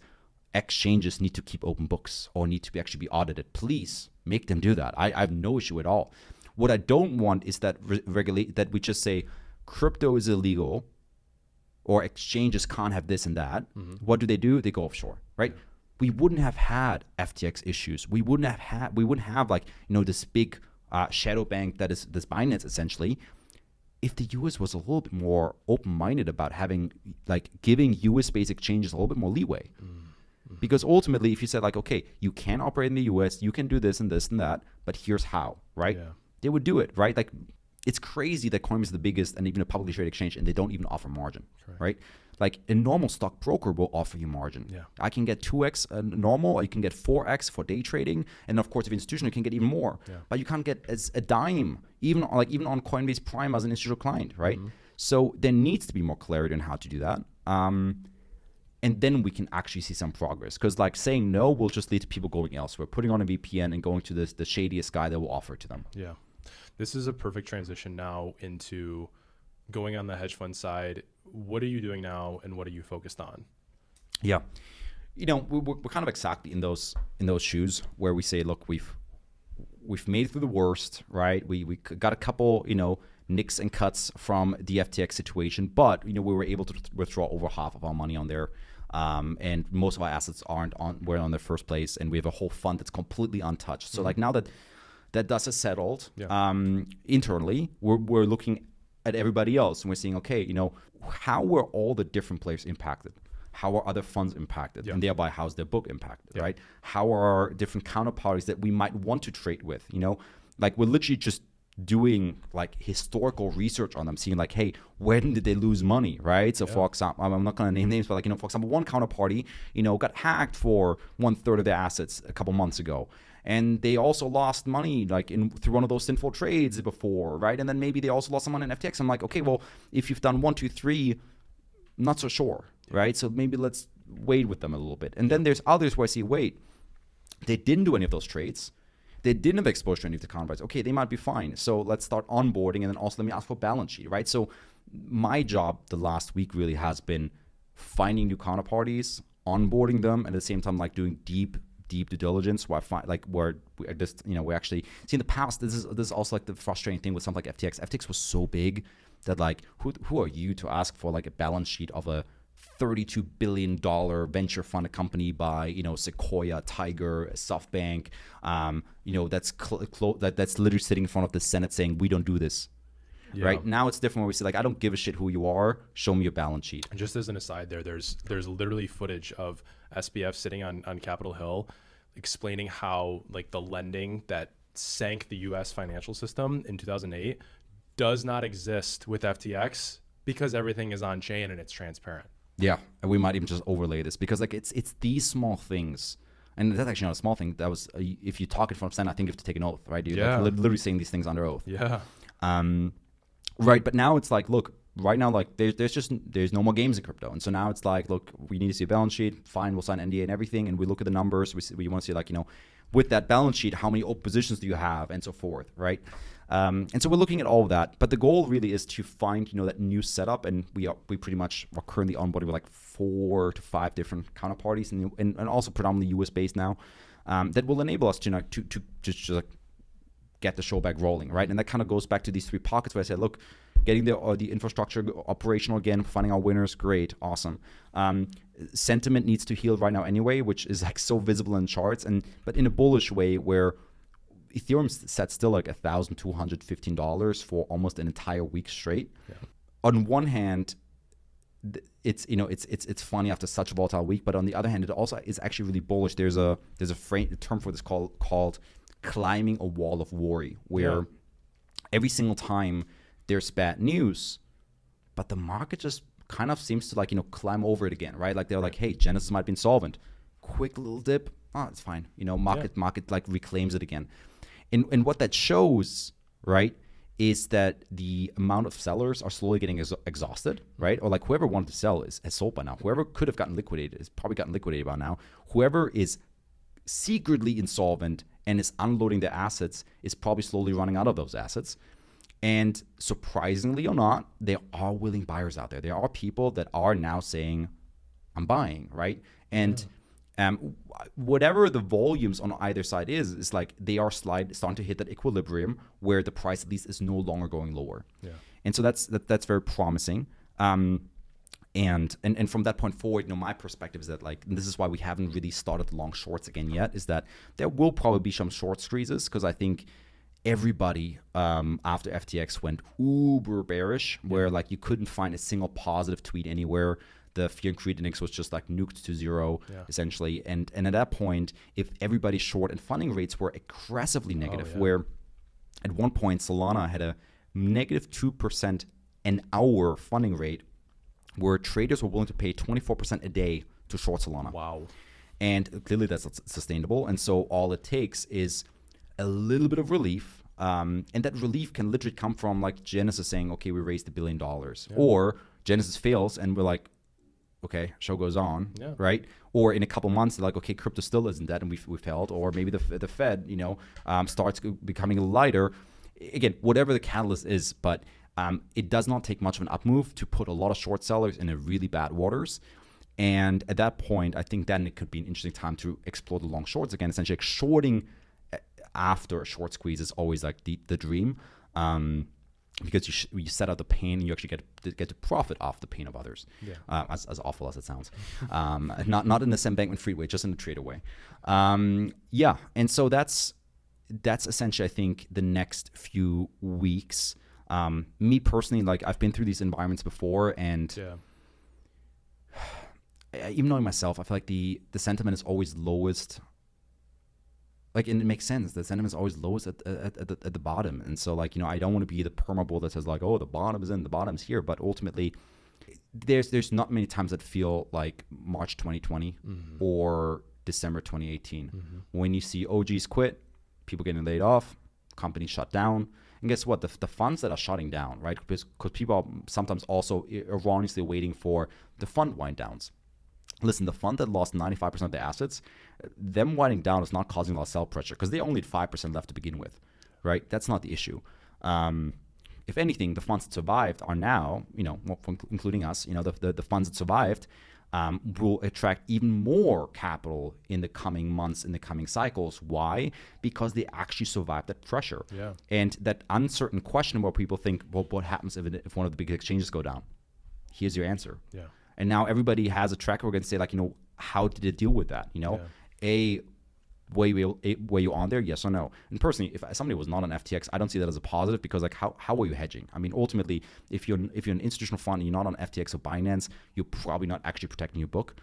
exchanges need to keep open books or need to actually be audited. Please make them do that. I have no issue at all. What I don't want is that that we just say crypto is illegal or exchanges can't have this and that. What do? They go offshore, right? We wouldn't have had FTX issues. We wouldn't have like, this big shadow bank that is this Binance essentially, if the US was a little bit more open-minded about giving US-based exchanges a little bit more leeway. Because ultimately, if you said like, okay, you can operate in the US, you can do this and this and that, but here's how, right? They would do it, right? Like, it's crazy that Coinbase is the biggest and even a publicly traded exchange, and they don't even offer margin, right? Like a normal stock broker will offer you margin. I can get 2x normal, or you can get 4x for day trading, and of course, if institutional, you can get even more. But you can't get as a dime, even on Coinbase Prime as an institutional client, right? So there needs to be more clarity on how to do that. And then we can actually see some progress. Because like saying no will just lead to people going elsewhere, putting on a VPN and going to the shadiest guy that will offer it to them. Yeah. This is a perfect transition now into going on the hedge fund side. What are you doing now and what are you focused on? Yeah. We're kind of exactly in those shoes where we say, look, we've made it through the worst, right? We got a couple, nicks and cuts from the FTX situation, but we were able to withdraw over half of our money on there. And most of our assets were on the first place, and we have a whole fund that's completely untouched. So like now that dust is settled, internally, we're looking at everybody else and we're seeing, okay, how were all the different players impacted? How are other funds impacted? And thereby how's their book impacted, right? How are different counterparties that we might want to trade with? Like we're literally just doing like historical research on them, seeing like, hey, when did they lose money, right? So for example, I'm not going to name names, but like, for example, one counterparty, got hacked for 1/3 of their assets a couple months ago. And they also lost money like through one of those sinful trades before, right? And then maybe they also lost some money in FTX. I'm like, okay, well, if you've done 1, 2, 3, not so sure, right? So maybe let's wait with them a little bit. And then there's others where I see, wait, they didn't do any of those trades. They didn't have exposure to any of the counterparties. Okay, they might be fine. So let's start onboarding, and then also let me ask for balance sheet, right? So my job the last week really has been finding new counterparties, onboarding them, and at the same time like doing deep deep due diligence where I find like where we just we actually see in the past. This is also like the frustrating thing with something like FTX. FTX was so big that like who are you to ask for like a balance sheet of a $32 billion venture funded company by Sequoia, Tiger, SoftBank, that's literally sitting in front of the Senate saying we don't do this. Yeah. Right now it's different where we say like I don't give a shit who you are, show me your balance sheet. And just as an aside, there's literally footage of SBF sitting on Capitol Hill explaining how like the lending that sank the U.S. financial system in 2008 does not exist with FTX because everything is on chain and it's transparent. Yeah, and we might even just overlay this because like it's these small things, and that's actually not a small thing. That was if you talk in front of Senate, I think you have to take an oath, right? You're like literally saying these things under oath. Yeah. Right, but now it's like, look, right now like there's no more games in crypto, and so now it's like, look, we need to see a balance sheet. Fine, we'll sign NDA and everything, and we look at the numbers. We want to see like with that balance sheet, how many open positions do you have, and so forth, right? And so we're looking at all of that, but the goal really is to find that new setup, and we pretty much are currently onboarding with like 4 to 5 different counterparties, and also predominantly US based now, that will enable us to just like get the show back rolling, right? And that kind of goes back to these 3 pockets where I said, look, getting the infrastructure operational again, finding our winners, great, awesome. Sentiment needs to heal right now anyway, which is like so visible in charts, but in a bullish way where Ethereum sat still like $1,215 for almost an entire week straight. Yeah. On one hand, it's funny after such a volatile week, but on the other hand, it also is actually really bullish. There's a term for this called climbing a wall of worry, where every single time there's bad news, but the market just kind of seems to like climb over it again, right? Like they're like, hey, Genesis might be insolvent. Quick little dip, it's fine. Market like reclaims it again. And what that shows, right, is that the amount of sellers are slowly getting exhausted, right? Or like whoever wanted to sell has sold by now. Whoever could have gotten liquidated has probably gotten liquidated by now. Whoever is secretly insolvent and is unloading their assets is probably slowly running out of those assets. And surprisingly or not, there are willing buyers out there. There are people that are now saying, I'm buying, right? And whatever the volumes on either side is like they are starting to hit that equilibrium where the price at least is no longer going lower. Yeah. And so that's very promising. And from that point forward, my perspective is that like, and this is why we haven't really started long shorts again yet, is that there will probably be some short squeezes because I think everybody after FTX went uber bearish, where like you couldn't find a single positive tweet anywhere. The fear and greed index was just like nuked to zero, essentially. And at that point, if everybody's short and funding rates were aggressively negative, where at one point Solana had a negative 2% an hour funding rate, where traders were willing to pay 24% a day to short Solana. Wow. And clearly that's not sustainable. And so all it takes is a little bit of relief. And that relief can literally come from like Genesis saying, okay, we raised $1 billion. Or Genesis fails and we're like, okay, show goes on, right? Or in a couple months, they're like, okay, crypto still isn't dead and we failed. Or maybe the Fed, starts becoming lighter. Again, whatever the catalyst is, but it does not take much of an up move to put a lot of short sellers in a really bad waters. And at that point, I think then it could be an interesting time to explore the long shorts again. Essentially, like shorting after a short squeeze is always like the dream. Because you set out the pain and you actually get to profit off the pain of others, as awful as it sounds. Not in the Sam Bankman-Fried way, just in the trader way. And so that's essentially, I think, the next few weeks. Me personally, like I've been through these environments before, and even knowing myself, I feel like the sentiment is always lowest. Like, and it makes sense. The sentiment is always lowest at the bottom. And so, like, I don't want to be the perma bull that says, like, oh, the bottom is in, the bottom's here. But ultimately, there's not many times that feel like March 2020 or December 2018. When you see OGs quit, people getting laid off, companies shut down. And guess what? The funds that are shutting down, right? Because people are sometimes also erroneously waiting for the fund wind downs. Listen, the fund that lost 95% of their assets, them winding down is not causing a lot of sell pressure because they only had 5% left to begin with, right? That's not the issue. If anything, the funds that survived are now, including us, the funds that survived will attract even more capital in the coming months, in the coming cycles. Why? Because they actually survived that pressure. Yeah. And that uncertain question where people think, well, what happens if one of the big exchanges go down? Here's your answer. Yeah. And now everybody has a track record and say, like, how did it deal with that? Were you on there? Yes or no? And personally, if somebody was not on FTX, I don't see that as a positive, because like how are you hedging? I mean, ultimately, if you're an institutional fund and you're not on FTX or Binance, you're probably not actually protecting your book,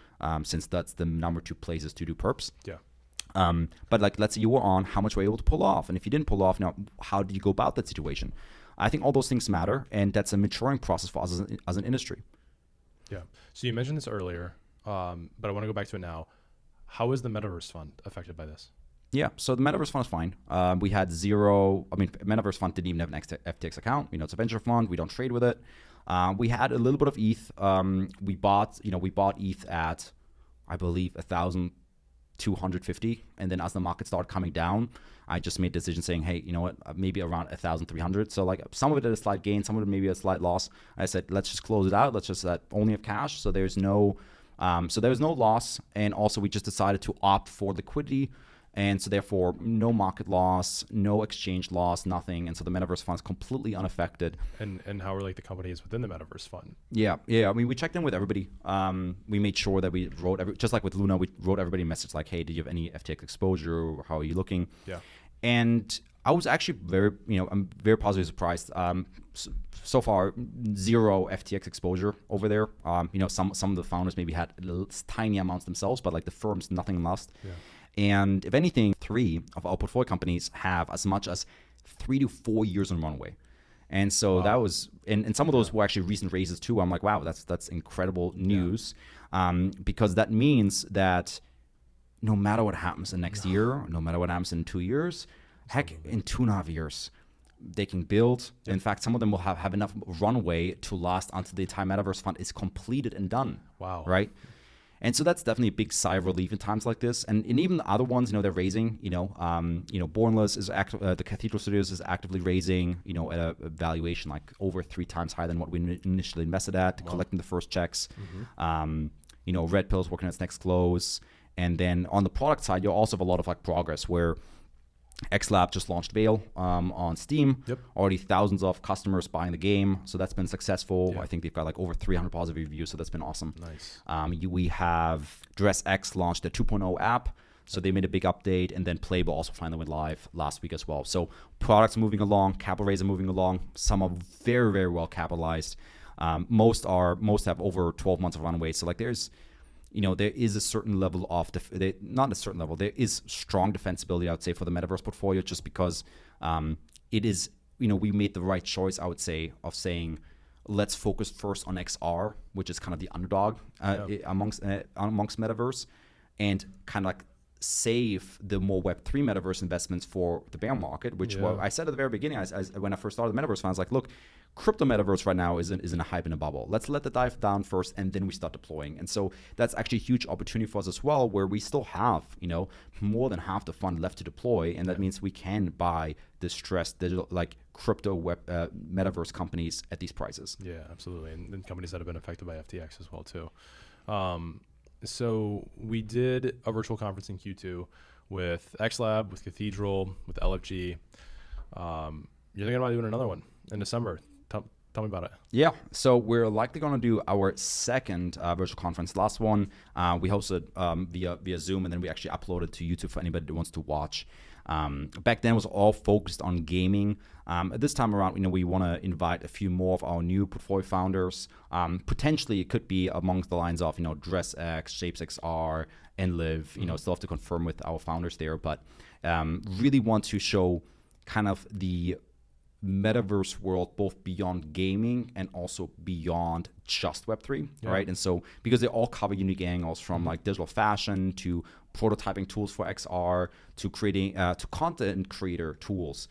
since that's the number 2 places to do perps. Yeah. But like, let's say you were on, how much were you able to pull off? And if you didn't pull off, now how did you go about that situation? I think all those things matter, and that's a maturing process for us as an industry. Yeah. So you mentioned this earlier, but I want to go back to it now. How is the Metaverse fund affected by this? Yeah, so the Metaverse fund is fine. We had zero. I mean, Metaverse fund didn't even have an FTX account. It's a venture fund. We don't trade with it. We had a little bit of ETH. We bought ETH at, I believe, 1,250, and then as the market started coming down, I just made a decision saying, hey, you know what, maybe around 1,300. So like, some of it at a slight gain, some of it maybe a slight loss. I said, let's just close it out. Let's just only have cash. So there's no loss. And also we just decided to opt for liquidity. And so therefore, no market loss, no exchange loss, nothing. And so the Metaverse fund is completely unaffected. And how are like the companies within the Metaverse fund? Yeah. I mean, we checked in with everybody. We made sure that we wrote just like with Luna, we wrote everybody a message like, hey, did you have any FTX exposure? How are you looking? Yeah. And I was actually I'm very positively surprised. So far, zero FTX exposure over there. Some of the founders maybe had tiny amounts themselves, but like the firms, nothing lost. Yeah. And if anything, 3 of our portfolio companies have as much as 3 to 4 years in runway. And so that was, and some of those were actually recent raises too. I'm like, wow, that's incredible news, because that means that no matter what happens in next year, no matter what happens in 2 years, heck, in 2.5 years, they can build. Yep. In fact, some of them will have enough runway to last until the entire Metaverse fund is completed and done. Wow. Right? And so that's definitely a big sigh of relief in times like this. And even the other ones, they're raising, Bornless is the Cathedral Studios is actively raising, at a valuation like over 3 times higher than what we initially invested at, collecting the first checks. Mm-hmm. Red Pill's working on its next close. And then on the product side, you also have a lot of like progress where XLab just launched Veil on Steam. Yep. Already thousands of customers buying the game, so that's been successful. Yep. I think they've got like over 300 positive reviews, so that's been awesome. Nice. We have DressX launched a 2.0 app, so they made a big update, and then Playboy also finally went live last week as well. So products moving along, capital raise are moving along. Some are very, very well capitalized. Most have over 12 months of runway. So like there's there is a certain level of, not a certain level, there is strong defensibility, I would say, for the Metaverse portfolio, just because it is, we made the right choice, I would say, of saying, let's focus first on XR, which is kind of the underdog amongst Metaverse, and kind of like save the more Web3 Metaverse investments for the bear market, which I said at the very beginning, when I first started the Metaverse fund, I was like, look, crypto Metaverse right now is in a hype in a bubble. Let's let the dive down first, and then we start deploying. And so that's actually a huge opportunity for us as well, where we still have, more than half the fund left to deploy. And that means we can buy distressed digital, like crypto web Metaverse companies at these prices. Yeah, absolutely. And companies that have been affected by FTX as well too. So we did a virtual conference in Q2 with XLab, with Cathedral, with LFG. You're thinking about doing another one in December. Tell me about it. Yeah, so we're likely going to do our second virtual conference. Last one we hosted via Zoom, and then we actually uploaded to YouTube for anybody that wants to watch. Back then it was all focused on gaming. This time around, we want to invite a few more of our new portfolio founders. Potentially, it could be amongst the lines of DressX, ShapesXR, and Live. Still have to confirm with our founders there, but really want to show kind of the Metaverse world, both beyond gaming and also beyond just Web3, right? And so because they all cover unique angles, from like digital fashion to prototyping tools for XR to creating to content creator tools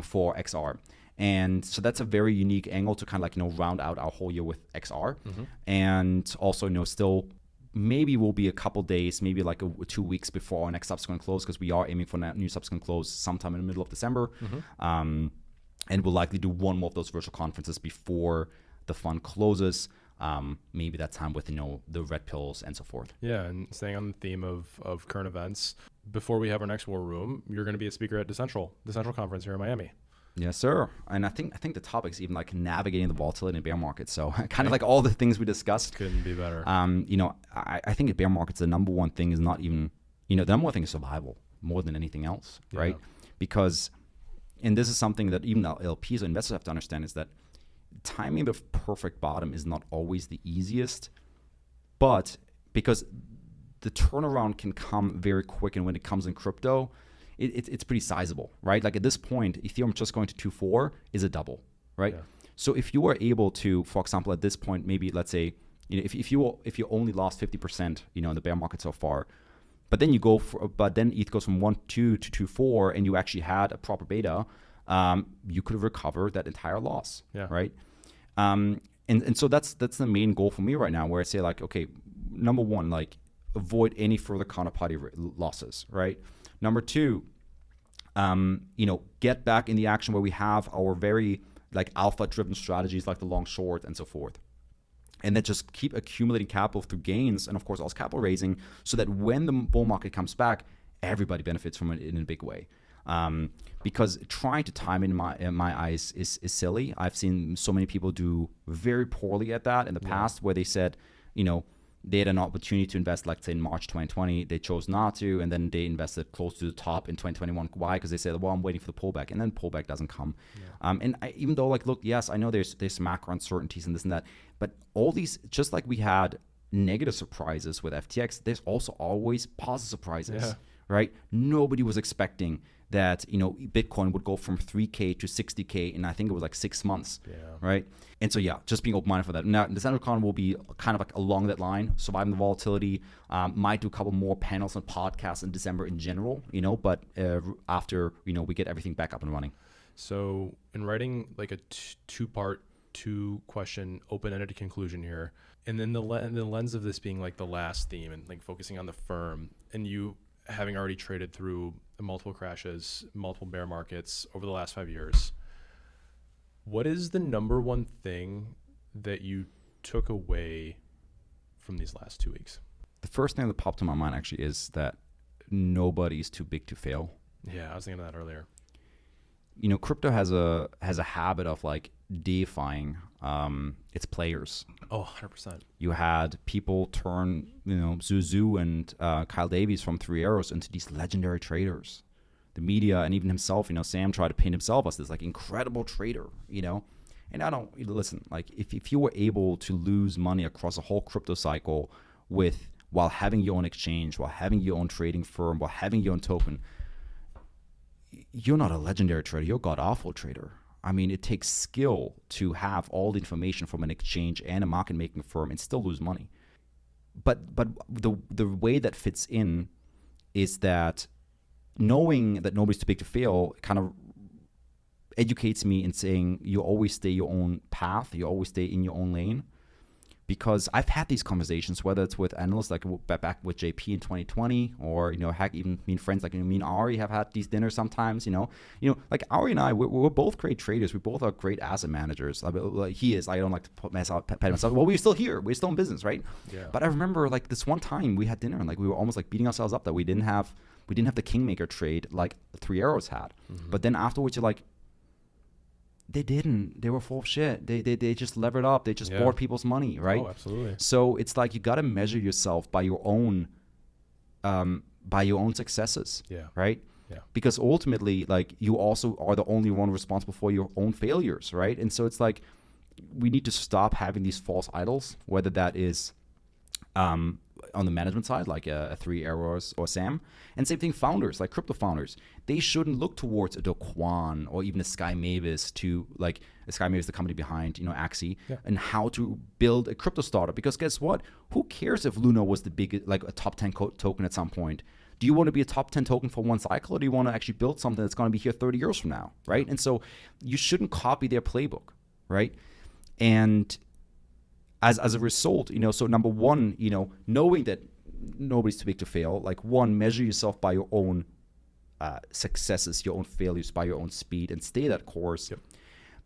for XR. And so that's a very unique angle to kind of like round out our whole year with XR. And also still maybe will be a couple days, maybe like 2 weeks before our next subsequent close, because we are aiming for that new subsequent close sometime in the middle of December. And we'll likely do one more of those virtual conferences before the fund closes. maybe that time with, the red pills and so forth. Yeah, and staying on the theme of current events, before we have our next War Room, you're going to be a speaker at the Central Conference here in Miami. Yes, sir. And I think the topic's even like navigating the volatility in bear market. So kind of like all the things we discussed. Couldn't be better. I think in bear markets, the number one thing is not even, the number one thing is survival more than anything else, right? Because, and this is something that even LPs or investors have to understand, is that timing the perfect bottom is not always the easiest, but because the turnaround can come very quick, and when it comes in crypto, it's pretty sizable, right? Like at this point, Ethereum just going to 2.4 is a double, right? Yeah. So if you are able to, for example, at this point, maybe let's say, if you only lost 50%, in the bear market so far, but then then ETH goes from 1.2 to 2.4, and you actually had a proper beta, you could have recovered that entire loss, right? And so that's the main goal for me right now, where I say like, okay, number one, like avoid any further counterparty losses, right? Number two, get back in the action where we have our very like alpha-driven strategies like the long short and so forth. And then just keep accumulating capital through gains and, of course, also capital raising, so that when the bull market comes back, everybody benefits from it in a big way. Because trying to time it in my eyes is silly. I've seen so many people do very poorly at that in the past, where they said, they had an opportunity to invest, like say in March 2020, they chose not to, and then they invested close to the top in 2021. Why? Because they said, well, I'm waiting for the pullback, and then pullback doesn't come. Even though, like, look, yes, I know there's macro uncertainties and this and that, but all these, just like we had negative surprises with FTX, there's also always positive surprises, right? Nobody was expecting that Bitcoin would go from 3K to 60K in, I think it was like 6 months, right? And so just being open-minded for that. Now the CentralCon will be kind of like along that line, surviving the volatility. Might do a couple more panels and podcasts in December in general, but after we get everything back up and running. So in writing like a two-part, two-question open-ended conclusion here, and then the lens of this being like the last theme and like focusing on the firm, and you having already traded through multiple crashes, multiple bear markets over the last 5 years, what is the number one thing that you took away from these last 2 weeks? The first thing that popped to my mind actually is that nobody's too big to fail. Yeah, I was thinking of that earlier. Crypto has a habit of like deifying its players. Oh, 100%. You had people turn, Zuzu and Kyle Davies from Three Arrows into these legendary traders. The media and even himself, Sam tried to paint himself as this like incredible trader, And I don't listen. Like if you were able to lose money across a whole crypto cycle while having your own exchange, while having your own trading firm, while having your own token, you're not a legendary trader. You're a god-awful trader. I mean, it takes skill to have all the information from an exchange and a market-making firm and still lose money. But the way that fits in is that knowing that nobody's too big to fail kind of educates me in saying you always stay your own path. You always stay in your own lane. Because I've had these conversations, whether it's with analysts like back with JP in 2020, or heck, even me and friends like me and Ari have had these dinners sometimes. Like Ari and I, we're both great traders. We both are great asset managers. He is. I don't like to pat myself. Well, we're still here. We're still in business, right? Yeah. But I remember like this one time we had dinner and like we were almost like beating ourselves up that we didn't have the Kingmaker trade like Three Arrows had. Mm-hmm. But then afterwards, you're like, they didn't. They were full of shit. They just levered up. They just bought people's money, right? Oh, absolutely. So it's like you got to measure yourself by your own successes, right? Yeah. Because ultimately, like you also are the only one responsible for your own failures, right? And so it's like we need to stop having these false idols, whether that is on the management side, like a Three Arrows or Sam. And same thing, founders, like crypto founders. They shouldn't look towards a Do Kwon or even a Sky Mavis Sky Mavis, the company behind, Axie, and how to build a crypto startup. Because guess what? Who cares if Luna was the biggest, like a top 10 token at some point? Do you want to be a top 10 token for one cycle, or do you want to actually build something that's going to be here 30 years from now, right? And so you shouldn't copy their playbook, right? And as a result, so number one, knowing that nobody's too big to fail, like one, measure yourself by your own successes, your own failures, by your own speed, and stay that course. Yep.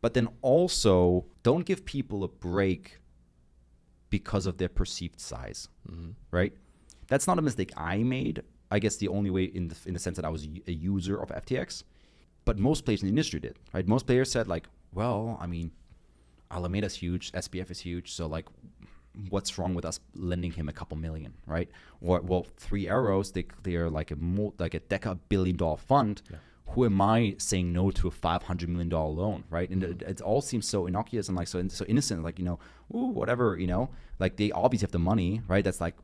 But then also don't give people a break because of their perceived size, right? That's not a mistake I made. I guess the only way in the sense that I was a user of FTX, but most players in the industry did, right? Most players said like, well, I mean, Alameda's huge, SBF is huge, so like, what's wrong with us lending him a couple million, right? Or well, Three Arrows, they are like a deca-billion-dollar fund. Yeah. Who am I saying no to a $500 million loan, right? And it all seems so innocuous and like so innocent, like, ooh, whatever, like they obviously have the money, right? That's like,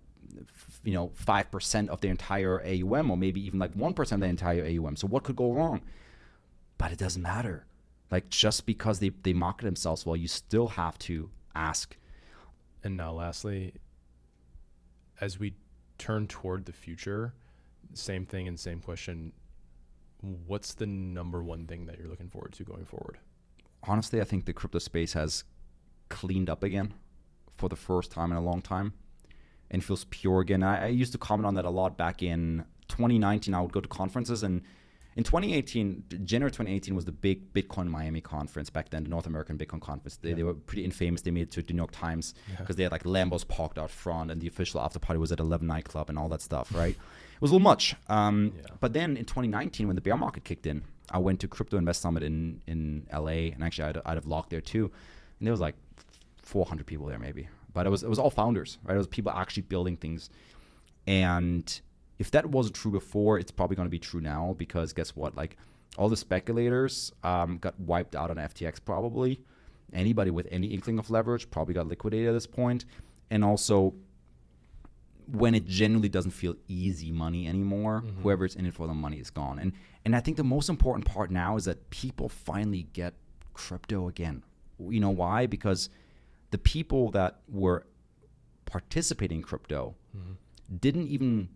5% of their entire AUM, or maybe even like 1% of their entire AUM. So what could go wrong? But it doesn't matter. Like just because they market themselves well, you still have to ask. And now lastly, as we turn toward the future, same thing and same question. What's the number one thing that you're looking forward to going forward? Honestly, I think the crypto space has cleaned up again for the first time in a long time and feels pure again. I used to comment on that a lot back in 2019. I would go to conferences, and in 2018, January 2018 was the big Bitcoin Miami conference back then, the North American Bitcoin conference. They were pretty infamous. They made it to the New York Times because they had like Lambos parked out front, and the official after party was at 11 nightclub and all that stuff, right? It was a little much. But then in 2019, when the bear market kicked in, I went to Crypto Invest Summit in LA, and actually I had a vlog there too. And there was like 400 people there maybe. But it was all founders, right? It was people actually building things. And if that wasn't true before, it's probably going to be true now, because guess what? Like all the speculators got wiped out on FTX probably. Anybody with any inkling of leverage probably got liquidated at this point. And also, when it generally doesn't feel easy money anymore, whoever's in it for the money is gone. And I think the most important part now is that people finally get crypto again. You know why? Because the people that were participating in crypto didn't even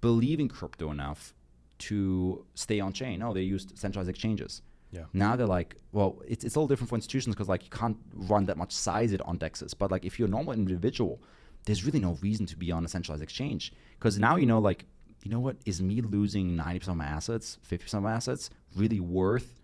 believe in crypto enough to stay on chain. No, they used centralized exchanges. Yeah. Now they're like, well, it's a little different for institutions because like you can't run that much size it on DEXs. But like if you're a normal individual, there's really no reason to be on a centralized exchange, because now like, you know what, is me losing 90% of my assets, 50% of my assets really worth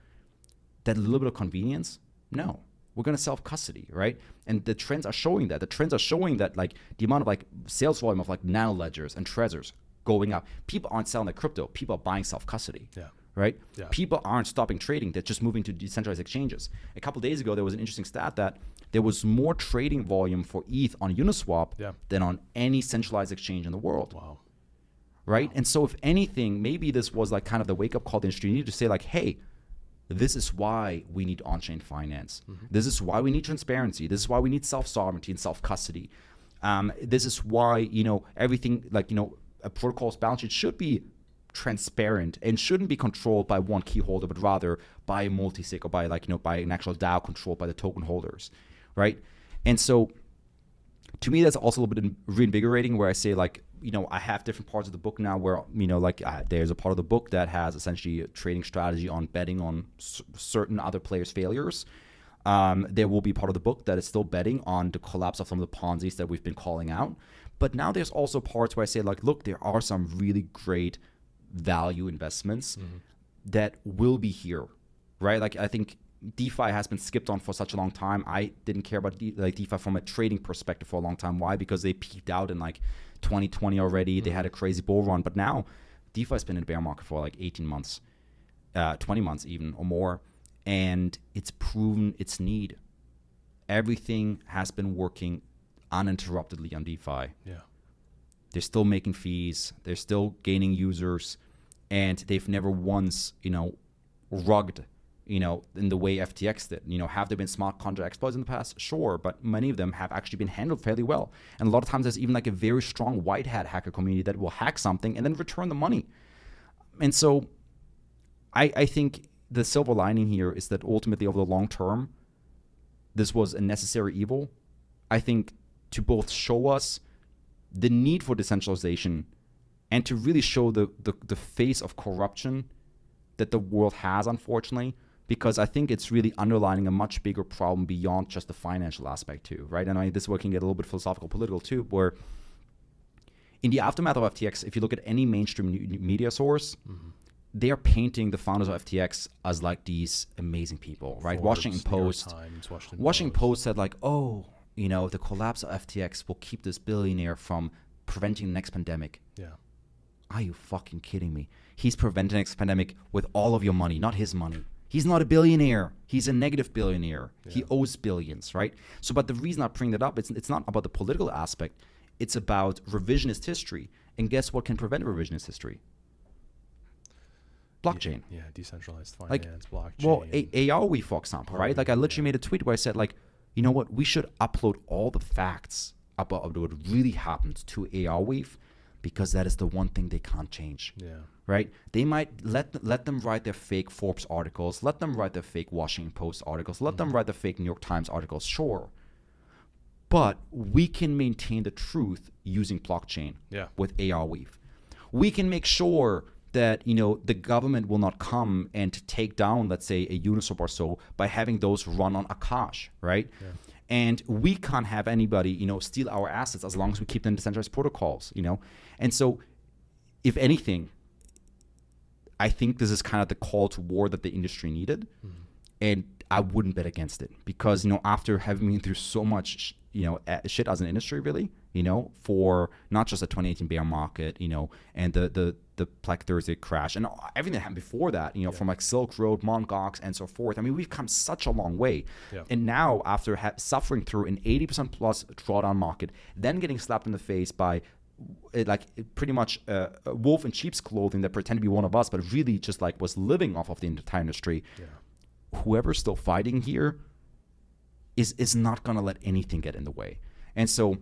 that little bit of convenience? No. We're going to self-custody, right? And the trends are showing that. The trends are showing that like the amount of like sales volume of like nano ledgers and Trezors going up. People aren't selling their crypto. People are buying self-custody, right? Yeah. People aren't stopping trading. They're just moving to decentralized exchanges. A couple days ago, there was an interesting stat that there was more trading volume for ETH on Uniswap than on any centralized exchange in the world. Wow. Right? Wow. And so if anything, maybe this was like kind of the wake-up call to the industry. You need to say like, hey, this is why we need on-chain finance. This is why we need transparency. This is why we need self-sovereignty and self-custody. This is why, everything like, a protocol's balance sheet should be transparent and shouldn't be controlled by one key holder, but rather by a multi-sig or by like, by an actual DAO controlled by the token holders, right? And so to me, that's also a little bit reinvigorating, where I say like, I have different parts of the book now where, there's a part of the book that has essentially a trading strategy on betting on certain other players' failures. There will be part of the book that is still betting on the collapse of some of the Ponzi's that we've been calling out. But now there's also parts where I say like, look, there are some really great value investments that will be here, right? Like I think DeFi has been skipped on for such a long time. I didn't care about DeFi from a trading perspective for a long time. Why? Because they peaked out in like 2020 already. They had a crazy bull run. But now DeFi's been in a bear market for like 18 months, 20 months even or more. And it's proven its need. Everything has been working uninterruptedly on DeFi. Yeah. They're still making fees. They're still gaining users. And they've never once, rugged, in the way FTX did. Have there been smart contract exploits in the past? Sure, but many of them have actually been handled fairly well. And a lot of times there's even like a very strong white hat hacker community that will hack something and then return the money. And so I think the silver lining here is that ultimately over the long term, this was a necessary evil. I think to both show us the need for decentralization and to really show the face of corruption that the world has, unfortunately, because I think it's really underlining a much bigger problem beyond just the financial aspect too, right? And this is where it can get a little bit philosophical, political too, where in the aftermath of FTX, if you look at any mainstream media source, they are painting the founders of FTX as like these amazing people, right? Forbes, Washington Post said like, oh, the collapse of FTX will keep this billionaire from preventing the next pandemic. Yeah. Are you fucking kidding me? He's preventing the next pandemic with all of your money, not his money. He's not a billionaire. He's a negative billionaire. Yeah. He owes billions, right? So, but the reason I bring that up, it's not about the political aspect. It's about revisionist history. And guess what can prevent revisionist history? Blockchain. Yeah, decentralized finance, blockchain. Well, Aowe, for example, right? Like I literally made a tweet where I said, like, you know what? We should upload all the facts about what really happened to Aowe, because that is the one thing they can't change. Yeah. Right? They might let them write their fake Forbes articles, let them write their fake Washington Post articles, let them write their fake New York Times articles, sure. But we can maintain the truth using blockchain with Aowe. We can make sure that the government will not come and take down, let's say, a Uniswap or so by having those run on Akash, right? Yeah. And we can't have anybody, steal our assets as long as we keep them in decentralized protocols, And so, if anything, I think this is kind of the call to war that the industry needed. Mm-hmm. And I wouldn't bet against it because, after having been through so much, shit as an industry, really, for not just the 2018 bear market, and the Black Thursday crash and everything that happened before that, from like Silk Road, Mt. Gox, and so forth. I mean, we've come such a long way. Yeah. And now, after suffering through an 80% plus drawdown market, then getting slapped in the face by pretty much a wolf in sheep's clothing that pretend to be one of us, but really just like was living off of the entire industry. Yeah. Whoever's still fighting here is not going to let anything get in the way. And so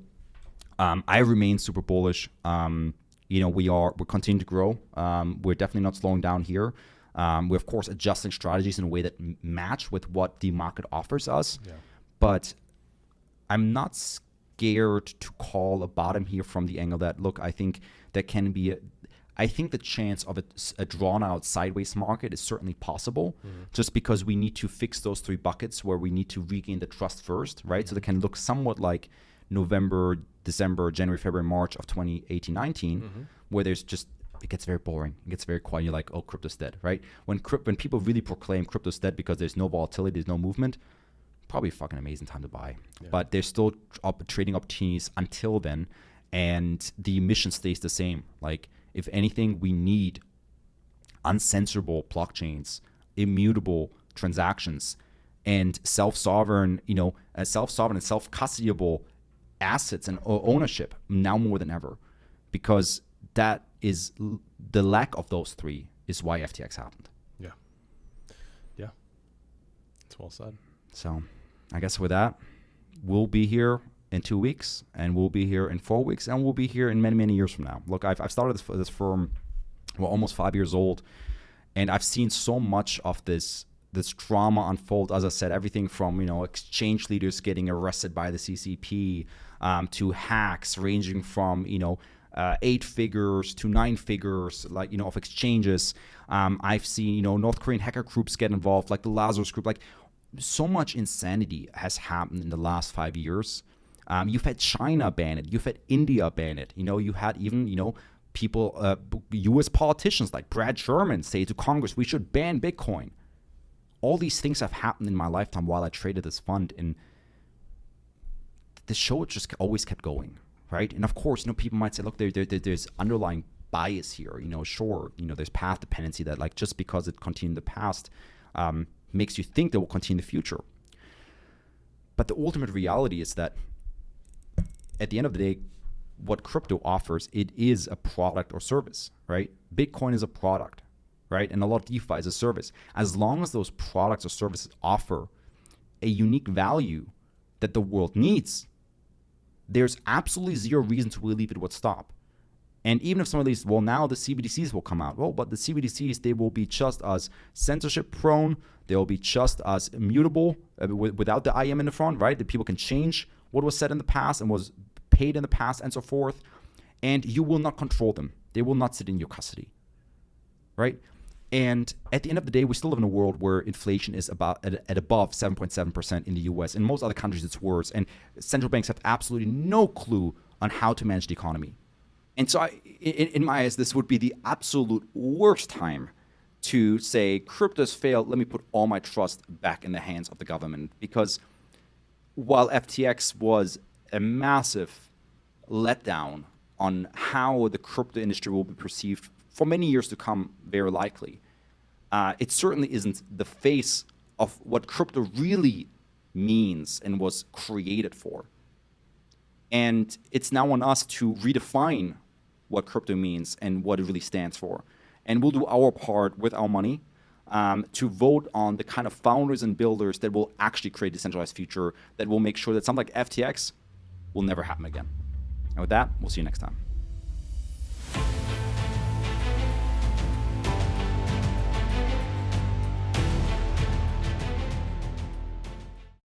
I remain super bullish. We're continuing to grow. We're definitely not slowing down here. We're, of course, adjusting strategies in a way that match with what the market offers us. Yeah. But I'm not scared to call a bottom here from the angle that, look, I think there can be I think the chance of a drawn-out sideways market is certainly possible, just because we need to fix those three buckets where we need to regain the trust first, right? So they can look somewhat like November, December, January, February, March of 2018-19, where there's just, it gets very boring. It gets very quiet. You're like, oh, crypto's dead, right? When people really proclaim crypto's dead because there's no volatility, there's no movement, probably a fucking amazing time to buy. Yeah. But there's still trading opportunities until then, and the mission stays the same. Like, if anything, we need uncensorable blockchains, immutable transactions, and self-sovereign, and self-custodiable assets and ownership now more than ever, because that is the lack of those three is why FTX happened. Yeah, it's well said. So, I guess with that, we'll be here in 2 weeks, and we'll be here in 4 weeks, and we'll be here in many, many years from now. Look, I've started this firm, almost 5 years old, and I've seen so much of this drama unfold. As I said, everything from exchange leaders getting arrested by the CCP, to hacks ranging from 8 figures to 9 figures, of exchanges. I've seen North Korean hacker groups get involved, like the Lazarus Group. Like, so much insanity has happened in the last 5 years. You've had China ban it. You've had India ban it. You had even, people, U.S. politicians like Brad Sherman say to Congress, we should ban Bitcoin. All these things have happened in my lifetime while I traded this fund. And the show just always kept going, right? And of course, people might say, look, there's underlying bias here. Sure, there's path dependency that, like, just because it continued in the past makes you think that will continue in the future. But the ultimate reality is that at the end of the day, what crypto offers, it is a product or service, right? Bitcoin is a product, right? And a lot of DeFi is a service. As long as those products or services offer a unique value that the world needs, there's absolutely zero reason to believe it would stop. And even if some of these, well, now the CBDCs will come out. Well, but the CBDCs, they will be just as censorship prone. They will be just as immutable without the IM in the front, right? That people can change what was said in the past and was paid in the past and so forth. And you will not control them. They will not sit in your custody, right? And at the end of the day, we still live in a world where inflation is about at above 7.7% in the US. In most other countries, it's worse. And central banks have absolutely no clue on how to manage the economy. And so in my eyes, this would be the absolute worst time to say, crypto's failed, let me put all my trust back in the hands of the government. Because while FTX was a massive letdown on how the crypto industry will be perceived for many years to come, very likely, it certainly isn't the face of what crypto really means and was created for. And it's now on us to redefine what crypto means and what it really stands for. And we'll do our part with our money to vote on the kind of founders and builders that will actually create a decentralized future that will make sure that something like FTX will never happen again. And with that, we'll see you next time.